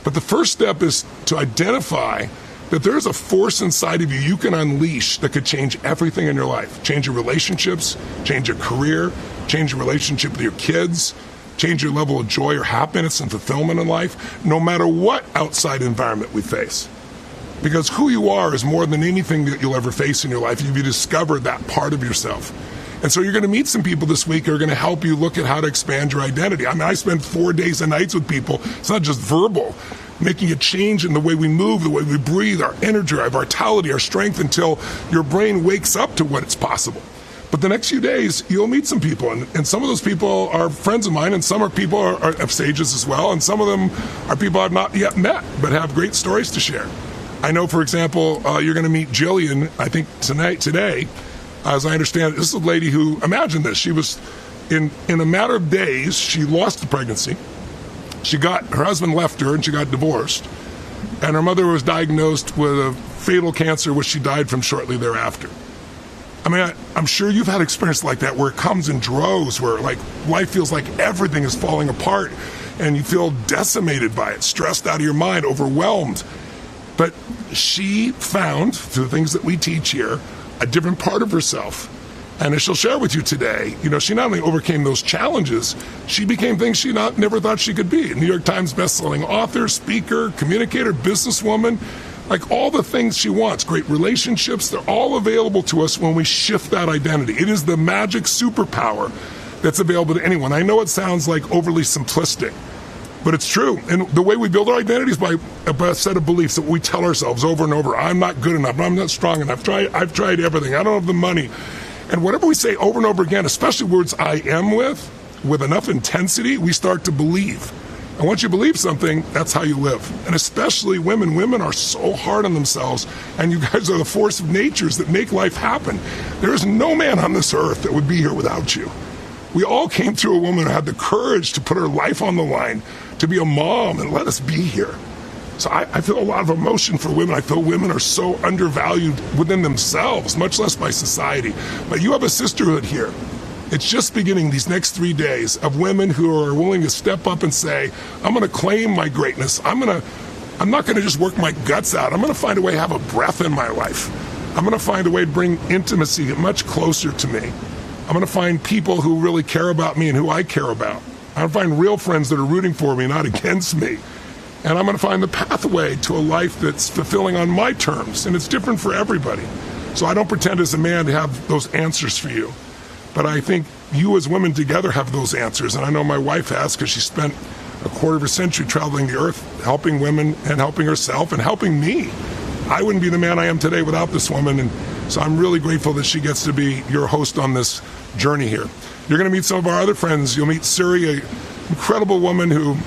But the first step is to identify that there's a force inside of you can unleash that could change everything in your life. Change your relationships, change your career, change your relationship with your kids, change your level of joy or happiness and fulfillment in life, no matter what outside environment we face. Because who you are is more than anything that you'll ever face in your life if you discover that part of yourself. And so you're going to meet some people this week who are going to help you look at how to expand your identity. I mean, I spend 4 days and nights with people. It's not just verbal. Making a change in the way we move, the way we breathe, our energy, our vitality, our strength, until your brain wakes up to what it's possible. But the next few days, you'll meet some people, and some of those people are friends of mine, and some are people are of Sage's as well, and some of them are people I've not yet met, but have great stories to share. I know, for example, you're going to meet Jillian, I think today, as I understand it. This is a lady who, imagine this, she was, in a matter of days, she lost the pregnancy. Her husband left her and she got divorced. And her mother was diagnosed with a fatal cancer, which she died from shortly thereafter. I mean, I'm sure you've had experience like that where it comes in droves, where like life feels like everything is falling apart and you feel decimated by it, stressed out of your mind, overwhelmed. But she found, through the things that we teach here, a different part of herself. And as she'll share with you today, she not only overcame those challenges, she became things she never thought she could be. New York Times bestselling author, speaker, communicator, businesswoman, like all the things she wants, great relationships, they're all available to us when we shift that identity. It is the magic superpower that's available to anyone. I know it sounds like overly simplistic, but it's true. And the way we build our identity is by a set of beliefs that we tell ourselves over and over. I'm not good enough. I'm not strong enough. I've tried everything. I don't have the money. And whatever we say over and over again, especially words I am with enough intensity, we start to believe. And once you believe something, that's how you live. And especially women. Women are so hard on themselves, and you guys are the force of natures that make life happen. There is no man on this earth that would be here without you. We all came through a woman who had the courage to put her life on the line, to be a mom and let us be here. So I feel a lot of emotion for women. I feel women are so undervalued within themselves, much less by society. But you have a sisterhood here. It's just beginning these next 3 days of women who are willing to step up and say, I'm going to claim my greatness. I'm not going to just work my guts out. I'm going to find a way to have a breath in my life. I'm going to find a way to bring intimacy much closer to me. I'm going to find people who really care about me and who I care about. I'm going to find real friends that are rooting for me, not against me. And I'm going to find the pathway to a life that's fulfilling on my terms. And it's different for everybody. So I don't pretend as a man to have those answers for you. But I think you as women together have those answers. And I know my wife has, because she spent a quarter of a century traveling the earth, helping women and helping herself and helping me. I wouldn't be the man I am today without this woman. And so I'm really grateful that she gets to be your host on this journey here. You're going to meet some of our other friends. You'll meet Suri, an incredible woman who,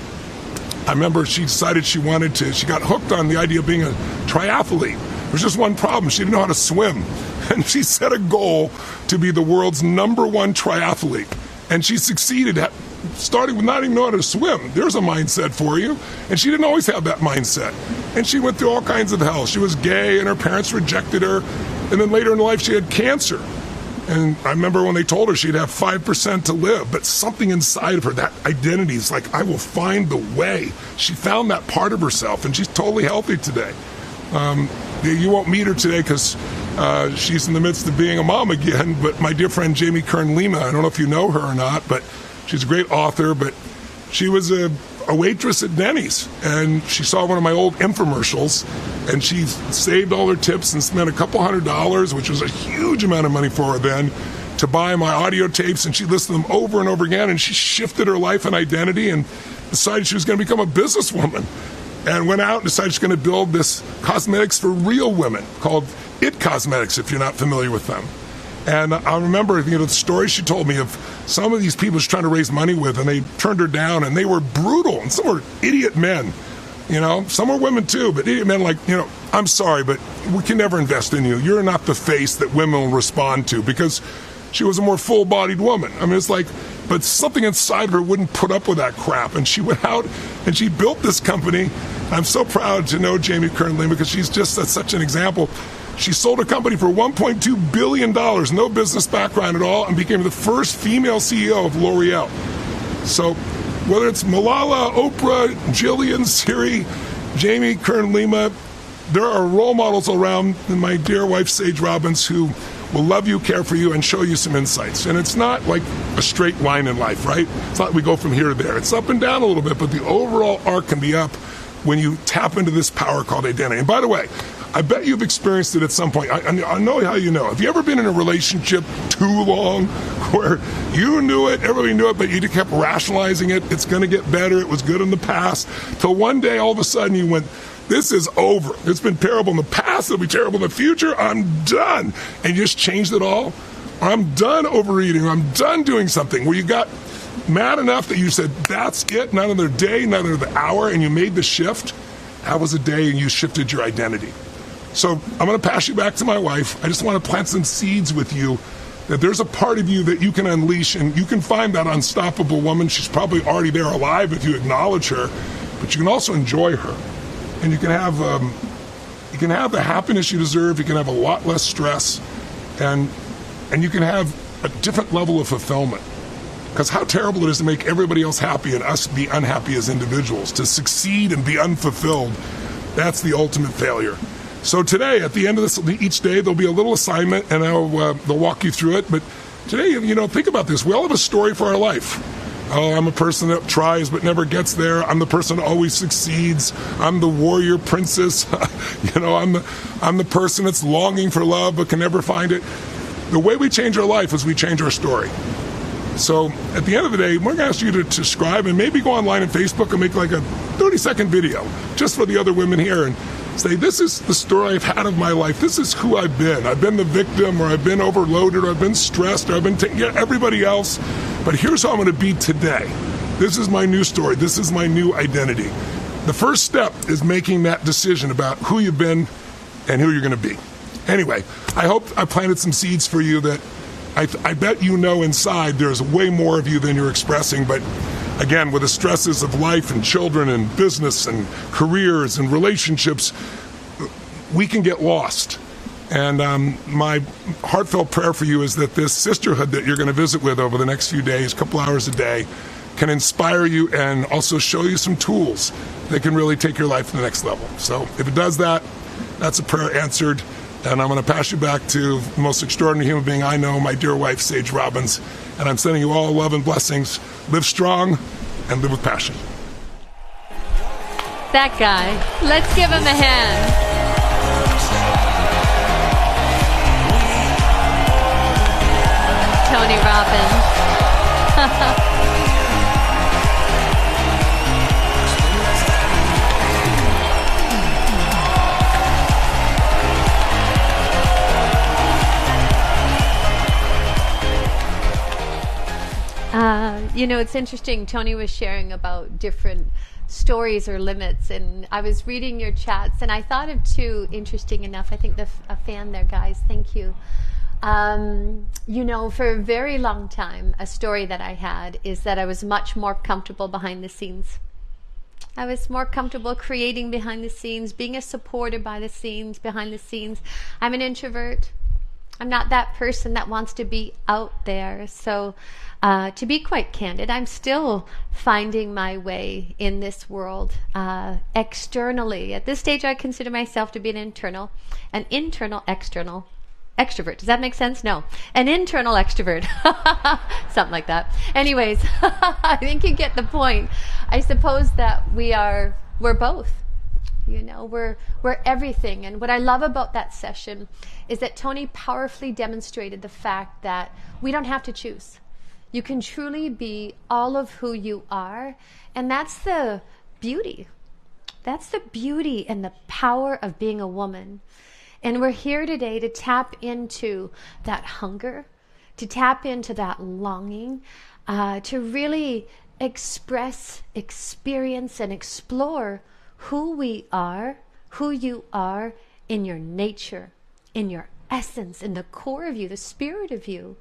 I remember she decided she got hooked on the idea of being a triathlete. There's just one problem. She didn't know how to swim. And she set a goal to be the world's #1 triathlete. And she succeeded at starting with not even knowing how to swim. There's a mindset for you. And she didn't always have that mindset. And she went through all kinds of hell. She was gay and her parents rejected her. And then later in life she had cancer. And I remember when they told her she'd have 5% to live, but something inside of her, that identity is like, I will find the way. She found that part of herself, and she's totally healthy today. You won't meet her today because she's in the midst of being a mom again, but my dear friend Jamie Kern Lima, I don't know if you know her or not, but she's a great author, but she was a waitress at Denny's, and she saw one of my old infomercials, and she saved all her tips and spent a couple $100, which was a huge amount of money for her then, to buy my audio tapes, and she listened to them over and over again, and she shifted her life and identity and decided she was going to become a businesswoman, and went out and decided she's going to build this cosmetics for real women called It Cosmetics, if you're not familiar with them. And I remember, the story she told me of some of these people she's trying to raise money with, and they turned her down, and they were brutal, and some were idiot men. Some were women too, but idiot men like, I'm sorry, but we can never invest in you. You're not the face that women will respond to, because she was a more full-bodied woman. I mean, it's like, but something inside her wouldn't put up with that crap. And she went out and she built this company. I'm so proud to know Jamie Kern Lima because she's just such an example. She sold a company for $1.2 billion, no business background at all, and became the first female CEO of L'Oreal. So whether it's Malala, Oprah, Jillian, Siri, Jamie Kern Lima, there are role models around, and my dear wife, Sage Robbins, who will love you, care for you, and show you some insights. And it's not like a straight line in life, right? It's not we go from here to there. It's up and down a little bit, but the overall arc can be up when you tap into this power called identity. And by the way, I bet you've experienced it at some point. I know how you know. Have you ever been in a relationship too long where you knew it, everybody knew it, but you just kept rationalizing it? It's going to get better. It was good in the past. Till one day, all of a sudden, you went, this is over. It's been terrible in the past. It'll be terrible in the future. I'm done. And you just changed it all. Or I'm done overeating. Or I'm done doing something where you got mad enough that you said, that's it. Not another day, not another hour. And you made the shift. That was a day and you shifted your identity. So I'm going to pass you back to my wife. I just want to plant some seeds with you that there's a part of you that you can unleash, and you can find that unstoppable woman. She's probably already there alive if you acknowledge her, but you can also enjoy her. And you can have the happiness you deserve. You can have a lot less stress, and you can have a different level of fulfillment. Because how terrible it is to make everybody else happy and us be unhappy as individuals. To succeed and be unfulfilled, that's the ultimate failure. So today, at the end of this, each day, there'll be a little assignment, and they'll walk you through it. But today, think about this. We all have a story for our life. Oh, I'm a person that tries but never gets there. I'm the person that always succeeds. I'm the warrior princess. I'm the person that's longing for love but can never find it. The way we change our life is we change our story. So at the end of the day, we're going to ask you to subscribe and maybe go online on Facebook and make like a 30-second video just for the other women here and say, this is the story I've had of my life. This is who I've been. I've been the victim, or I've been overloaded, or I've been stressed, or I've been taking care of everybody else. But here's how I'm going to be today. This is my new story. This is my new identity. The first step is making that decision about who you've been and who you're going to be. Anyway, I hope I planted some seeds for you that I bet you know inside there's way more of you than you're expressing. But again, with the stresses of life and children and business and careers and relationships, we can get lost. And my heartfelt prayer for you is that this sisterhood that you're going to visit with over the next few days, a couple hours a day, can inspire you and also show you some tools that can really take your life to the next level. So if it does that, that's a prayer answered. And I'm going to pass you back to the most extraordinary human being I know, my dear wife, Sage Robbins. And I'm sending you all love and blessings. Live strong and live with passion. That guy. Let's give him a hand. Tony Robbins. It's interesting. Tony was sharing about different stories or limits, and I was reading your chats, and I thought of two, interesting enough. I think a fan there, guys. Thank you. For a very long time, a story that I had is that I was much more comfortable behind the scenes. I was more comfortable creating behind the scenes, being a supporter behind the scenes. I'm an introvert. I'm not that person that wants to be out there. So to be quite candid, I'm still finding my way in this world externally. At this stage, I consider myself to be an internal, external extrovert. Does that make sense? No. An internal extrovert. Something like that. Anyways, I think you get the point. I suppose that we're both. We're everything. And what I love about that session is that Tony powerfully demonstrated the fact that we don't have to choose. You can truly be all of who you are. And that's the beauty. That's the beauty and the power of being a woman. And we're here today to tap into that hunger, to tap into that longing, to really express, experience, and explore who we are, who you are in your nature, in your essence, in the core of you, the spirit of you.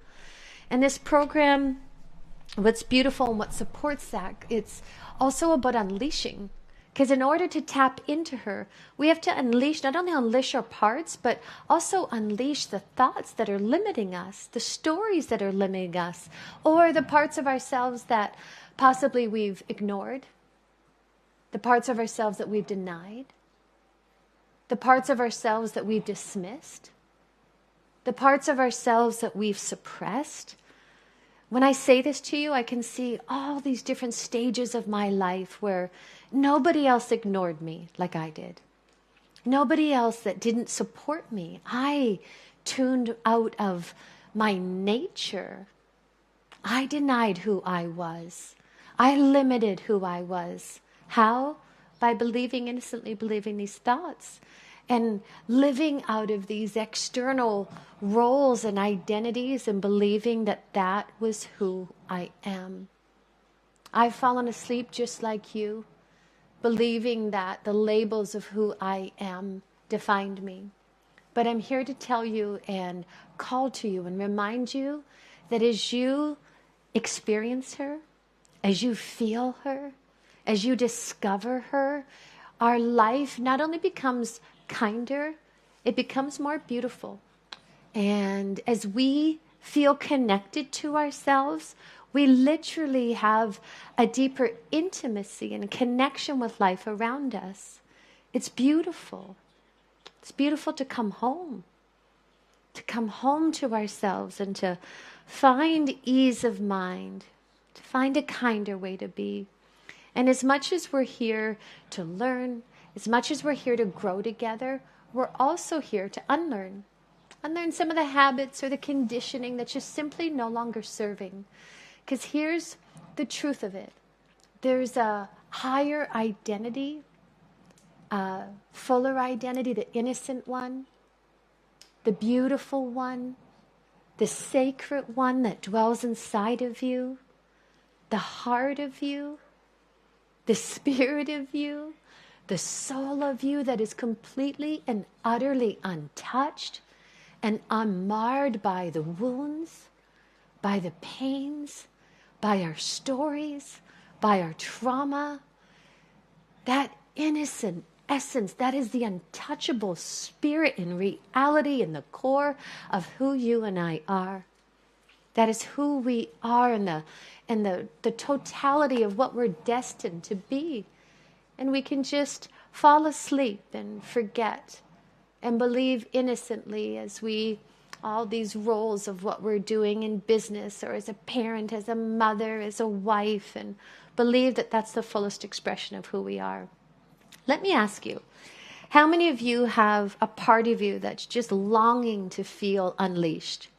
And this program, what's beautiful and what supports that, it's also about unleashing. Because in order to tap into her, we have to unleash, not only unleash our parts, but also unleash the thoughts that are limiting us, the stories that are limiting us, or the parts of ourselves that possibly we've ignored, the parts of ourselves that we've denied, the parts of ourselves that we've dismissed, the parts of ourselves that we've suppressed. When I say this to you, I can see all these different stages of my life where nobody else ignored me like I did. Nobody else that didn't support me. I tuned out of my nature. I denied who I was. I limited who I was. How? By innocently believing these thoughts and living out of these external roles and identities and believing that that was who I am. I've fallen asleep just like you, believing that the labels of who I am defined me. But I'm here to tell you and call to you and remind you that as you experience her, as you feel her, as you discover her, our life not only becomes kinder, it becomes more beautiful. And as we feel connected to ourselves, we literally have a deeper intimacy and connection with life around us. It's beautiful. It's beautiful to come home to ourselves and to find ease of mind, to find a kinder way to be. And as much as we're here to learn, as much as we're here to grow together, we're also here to unlearn some of the habits or the conditioning that's just simply no longer serving. Because here's the truth of it. There's a higher identity, a fuller identity, the innocent one, the beautiful one, the sacred one that dwells inside of you, the heart of you, the spirit of you, the soul of you that is completely and utterly untouched and unmarred by the wounds, by the pains, by our stories, by our trauma. That innocent essence, that is the untouchable spirit and reality in the core of who you and I are. That is who we are in the totality of what we're destined to be. And we can just fall asleep and forget and believe innocently as all these roles of what we're doing in business or as a parent, as a mother, as a wife, and believe that that's the fullest expression of who we are. Let me ask you, how many of you have a part of you that's just longing to feel unleashed?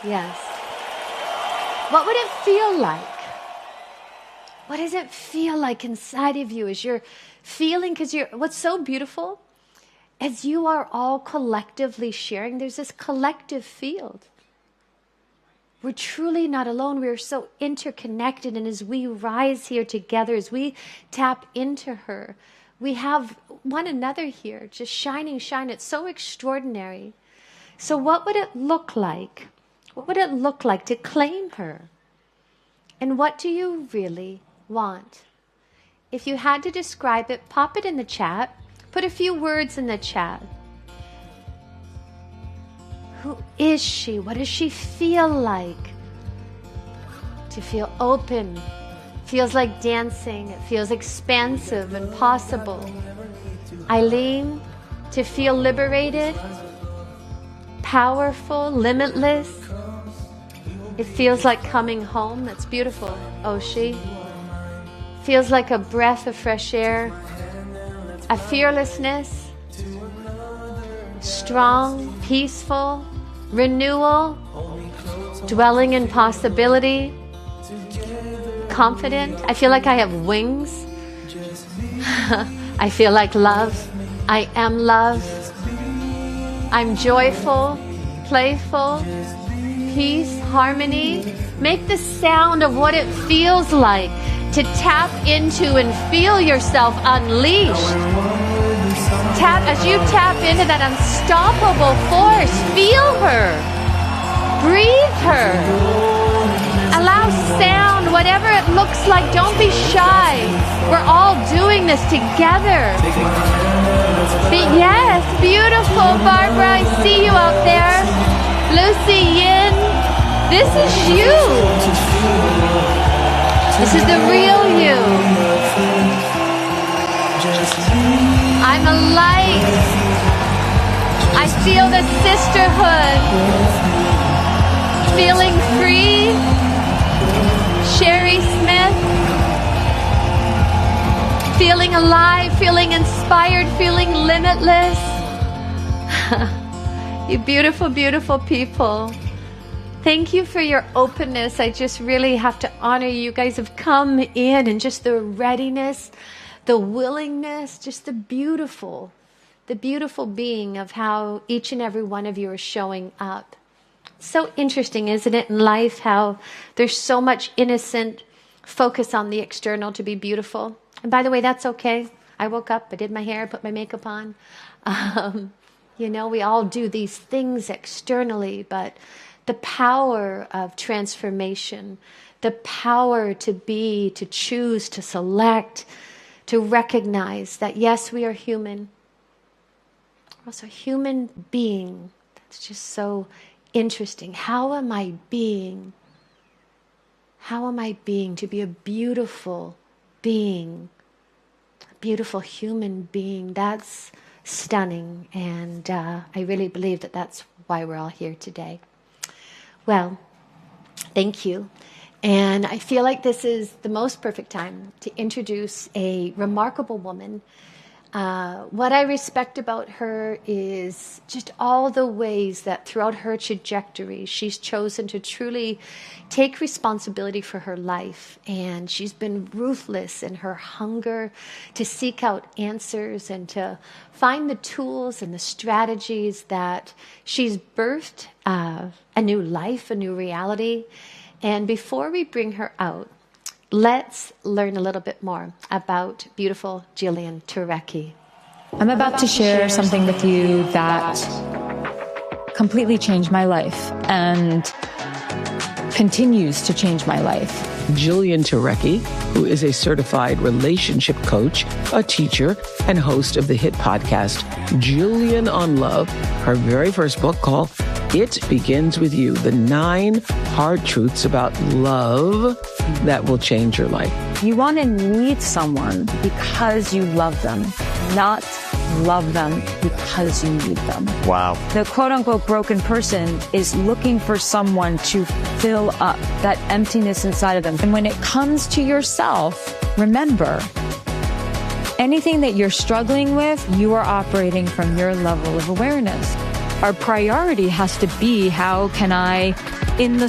Yes. What would it feel like? What does it feel like inside of you as you're feeling? Because what's so beautiful, as you are all collectively sharing, there's this collective field. We're truly not alone. We are so interconnected. And as we rise here together, as we tap into her, we have one another here, just shining. It's so extraordinary. So what would it look like? What would it look like to claim her? And what do you really want? If you had to describe it, pop it in the chat. Put a few words in the chat. Who is she? What does she feel like? To feel open. Feels like dancing. It feels expansive and possible. Eileen, to feel liberated, powerful, limitless. It feels like coming home. That's beautiful. Oshi. Feels like a breath of fresh air. A fearlessness. Strong, peaceful, renewal, dwelling in possibility, confident. I feel like I have wings. I feel like love. I am love. I'm joyful, playful, peace, harmony. Make the sound of what it feels like to tap into and feel yourself unleashed. As you tap into that unstoppable force, feel her. Breathe her. Allow sound, whatever it looks like. Don't be shy. We're all doing this together. Yes, beautiful, Barbara. I see you out there. Lucy Yin, this is you. This is the real you. I'm a light. I feel the sisterhood. Feeling free. Sherry Smith. Feeling alive, feeling inspired, feeling limitless. You beautiful, beautiful people. Thank you for your openness. I just really have to honor you. You guys have come in and just the readiness, the willingness, just the beautiful being of how each and every one of you are showing up. So interesting, isn't it, in life, how there's so much innocent focus on the external to be beautiful. And by the way, that's okay. I woke up, I did my hair, put my makeup on. We all do these things externally, but the power of transformation, the power to be, to choose, to select, to recognize that, yes, we are human. We're also a human being. That's just so interesting. How am I being? How am I being to be a beautiful being? A beautiful human being. That's stunning. And I really believe that that's why we're all here today. Well, thank you. And I feel like this is the most perfect time to introduce a remarkable woman. What I respect about her is just all the ways that throughout her trajectory, she's chosen to truly take responsibility for her life. And she's been ruthless in her hunger to seek out answers and to find the tools and the strategies that she's birthed a new life, a new reality. And before we bring her out, let's learn a little bit more about beautiful Jillian Turecki. I'm about to share something with you that completely changed my life and continues to change my life. Jillian Turecki, who is a certified relationship coach, a teacher, and host of the hit podcast, Jillian on Love, her very first book called It Begins With You, the 9 hard truths about love that will change your life. You want to meet someone because you love them, not love them because you need them. Wow. The quote-unquote broken person is looking for someone to fill up that emptiness inside of them. And when it comes to yourself, remember, anything that you're struggling with, you are operating from your level of awareness. Our priority has to be, how can I, in the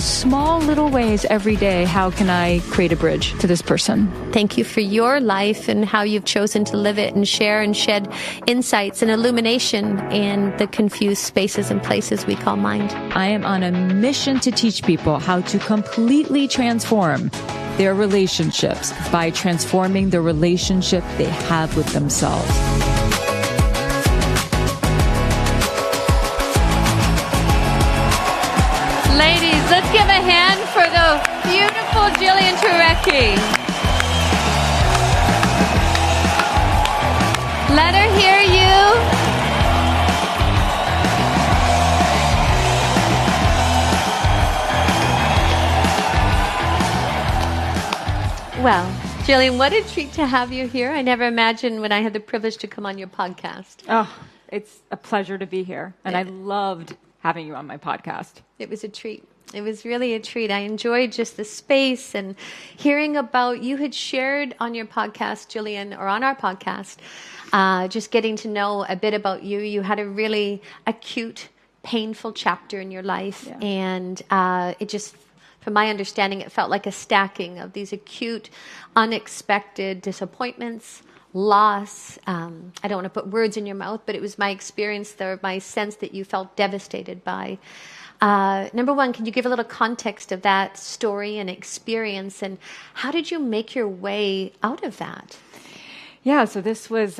small little ways every day, how can I create a bridge to this person? Thank you for your life and how you've chosen to live it and share and shed insights and illumination in the confused spaces and places we call mind. I am on a mission to teach people how to completely transform their relationships by transforming the relationship they have with themselves. Ladies, let's give a hand for the beautiful Jillian Turecki. Let her hear you. Well, Jillian, what a treat to have you here. I never imagined when I had the privilege to come on your podcast. Oh, it's a pleasure to be here. And I loved having you on my podcast. It was a treat. It was really a treat. I enjoyed just the space and hearing about, you had shared on your podcast, Jillian, or on our podcast, just getting to know a bit about you. You had a really acute, painful chapter in your life. Yeah. And it just, from my understanding, it felt like a stacking of these acute, unexpected disappointments, loss. I don't want to put words in your mouth, but it was my experience, my sense that you felt devastated by. Number one, can you give a little context of that story and experience, and how did you make your way out of that? Yeah, so this was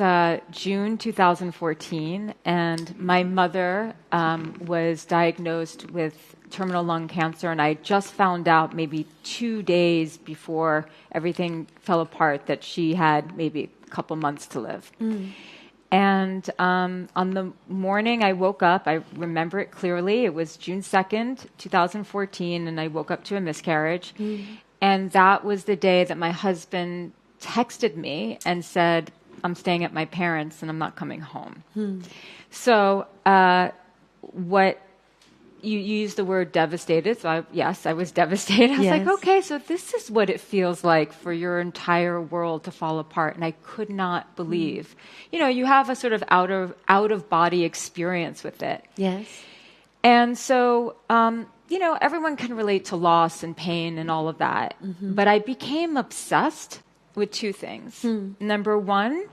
June 2014, and my mother was diagnosed with terminal lung cancer, and I just found out maybe 2 days before everything fell apart that she had maybe a couple months to live. And on the morning I woke up, I remember it clearly. It was June 2nd, 2014, and I woke up to a miscarriage. And that was the day that my husband texted me and said, I'm staying at my parents' and I'm not coming home. So what you used the word devastated. So I was devastated. I was like, okay, so this is what it feels like for your entire world to fall apart. And I could not believe, you have a sort of out of body experience with it. Yes. And so, everyone can relate to loss and pain and all of that. But I became obsessed with two things. Number one,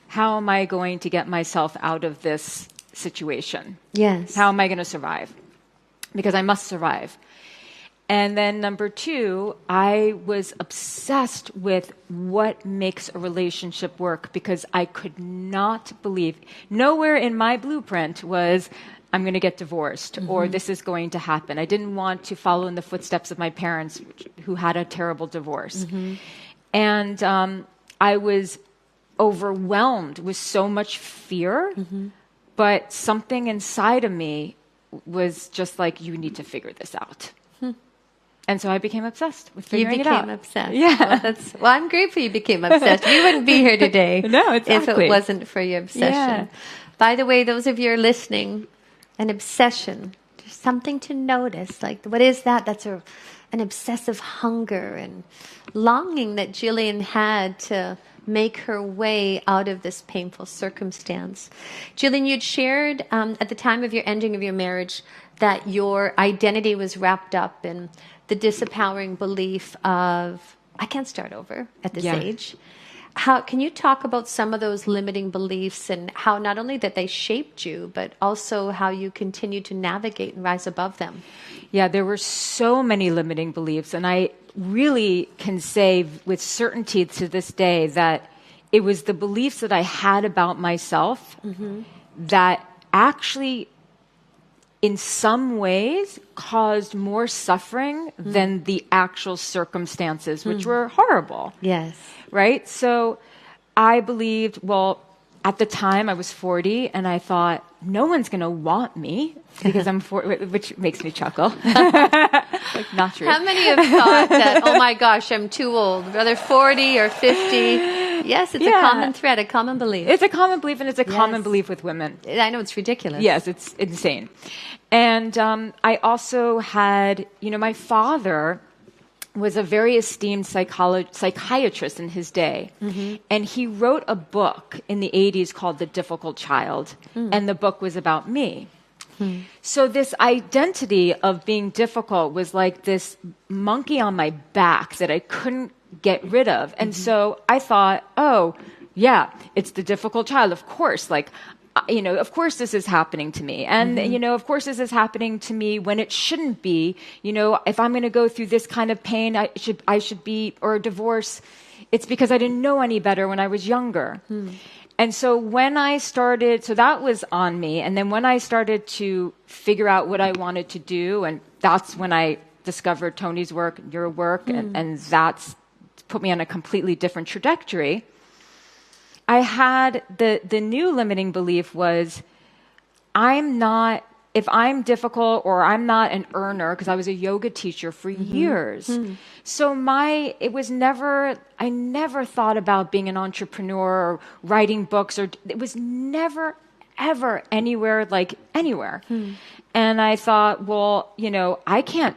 how am I going to get myself out of this situation? Yes. How am I going to survive? Because I must survive. And then number two, I was obsessed with what makes a relationship work, because I could not believe, nowhere in my blueprint was, I'm going to get divorced or this is going to happen. I didn't want to follow in the footsteps of my parents who had a terrible divorce. And I was overwhelmed with so much fear, but something inside of me was just like, you need to figure this out. And so I became obsessed with figuring it out. You became obsessed. Yeah. Well, I'm grateful you became obsessed. You wouldn't be here today No, exactly. if it wasn't for your obsession. Yeah. By the way, those of you who are listening, an obsession, there's something to notice. Like, what is that? That's an obsessive hunger and longing that Jillian had to make her way out of this painful circumstance. Jillian, you'd shared at the time of your ending of your marriage that your identity was wrapped up in the disempowering belief of, I can't start over at this age. How can you talk about some of those limiting beliefs and how not only that they shaped you, but also how you continue to navigate and rise above them? Yeah, there were so many limiting beliefs, and I really can say with certainty to this day that it was the beliefs that I had about myself that actually, in some ways, caused more suffering than the actual circumstances, which were horrible. Yes. Right? So I believed, well, at the time I was 40 and I thought, no one's going to want me because I'm 40, which makes me chuckle. Like, not true. How many have thought that, oh my gosh, I'm too old, whether 40 or 50? Yes, it's a common thread, a common belief. It's a common belief, and it's a common belief with women. I know, it's ridiculous. Yes, it's insane. And I also had, my father was a very esteemed psychiatrist in his day. And he wrote a book in the 80s called The Difficult Child. And the book was about me. So this identity of being difficult was like this monkey on my back that I couldn't get rid of. And so I thought, oh, yeah, it's the difficult child. Of course, of course this is happening to me. And, of course this is happening to me when it shouldn't be. If I'm going to go through this kind of pain, I should be, or a divorce, it's because I didn't know any better when I was younger. And so when I started, so that was on me. And then when I started to figure out what I wanted to do, and that's when I discovered Tony's work, your work, and that's put me on a completely different trajectory. I had the new limiting belief was, if I'm difficult or I'm not an earner, because I was a yoga teacher for years. So I never thought about being an entrepreneur or writing books, or it was never, ever anywhere. And I thought, well, I can't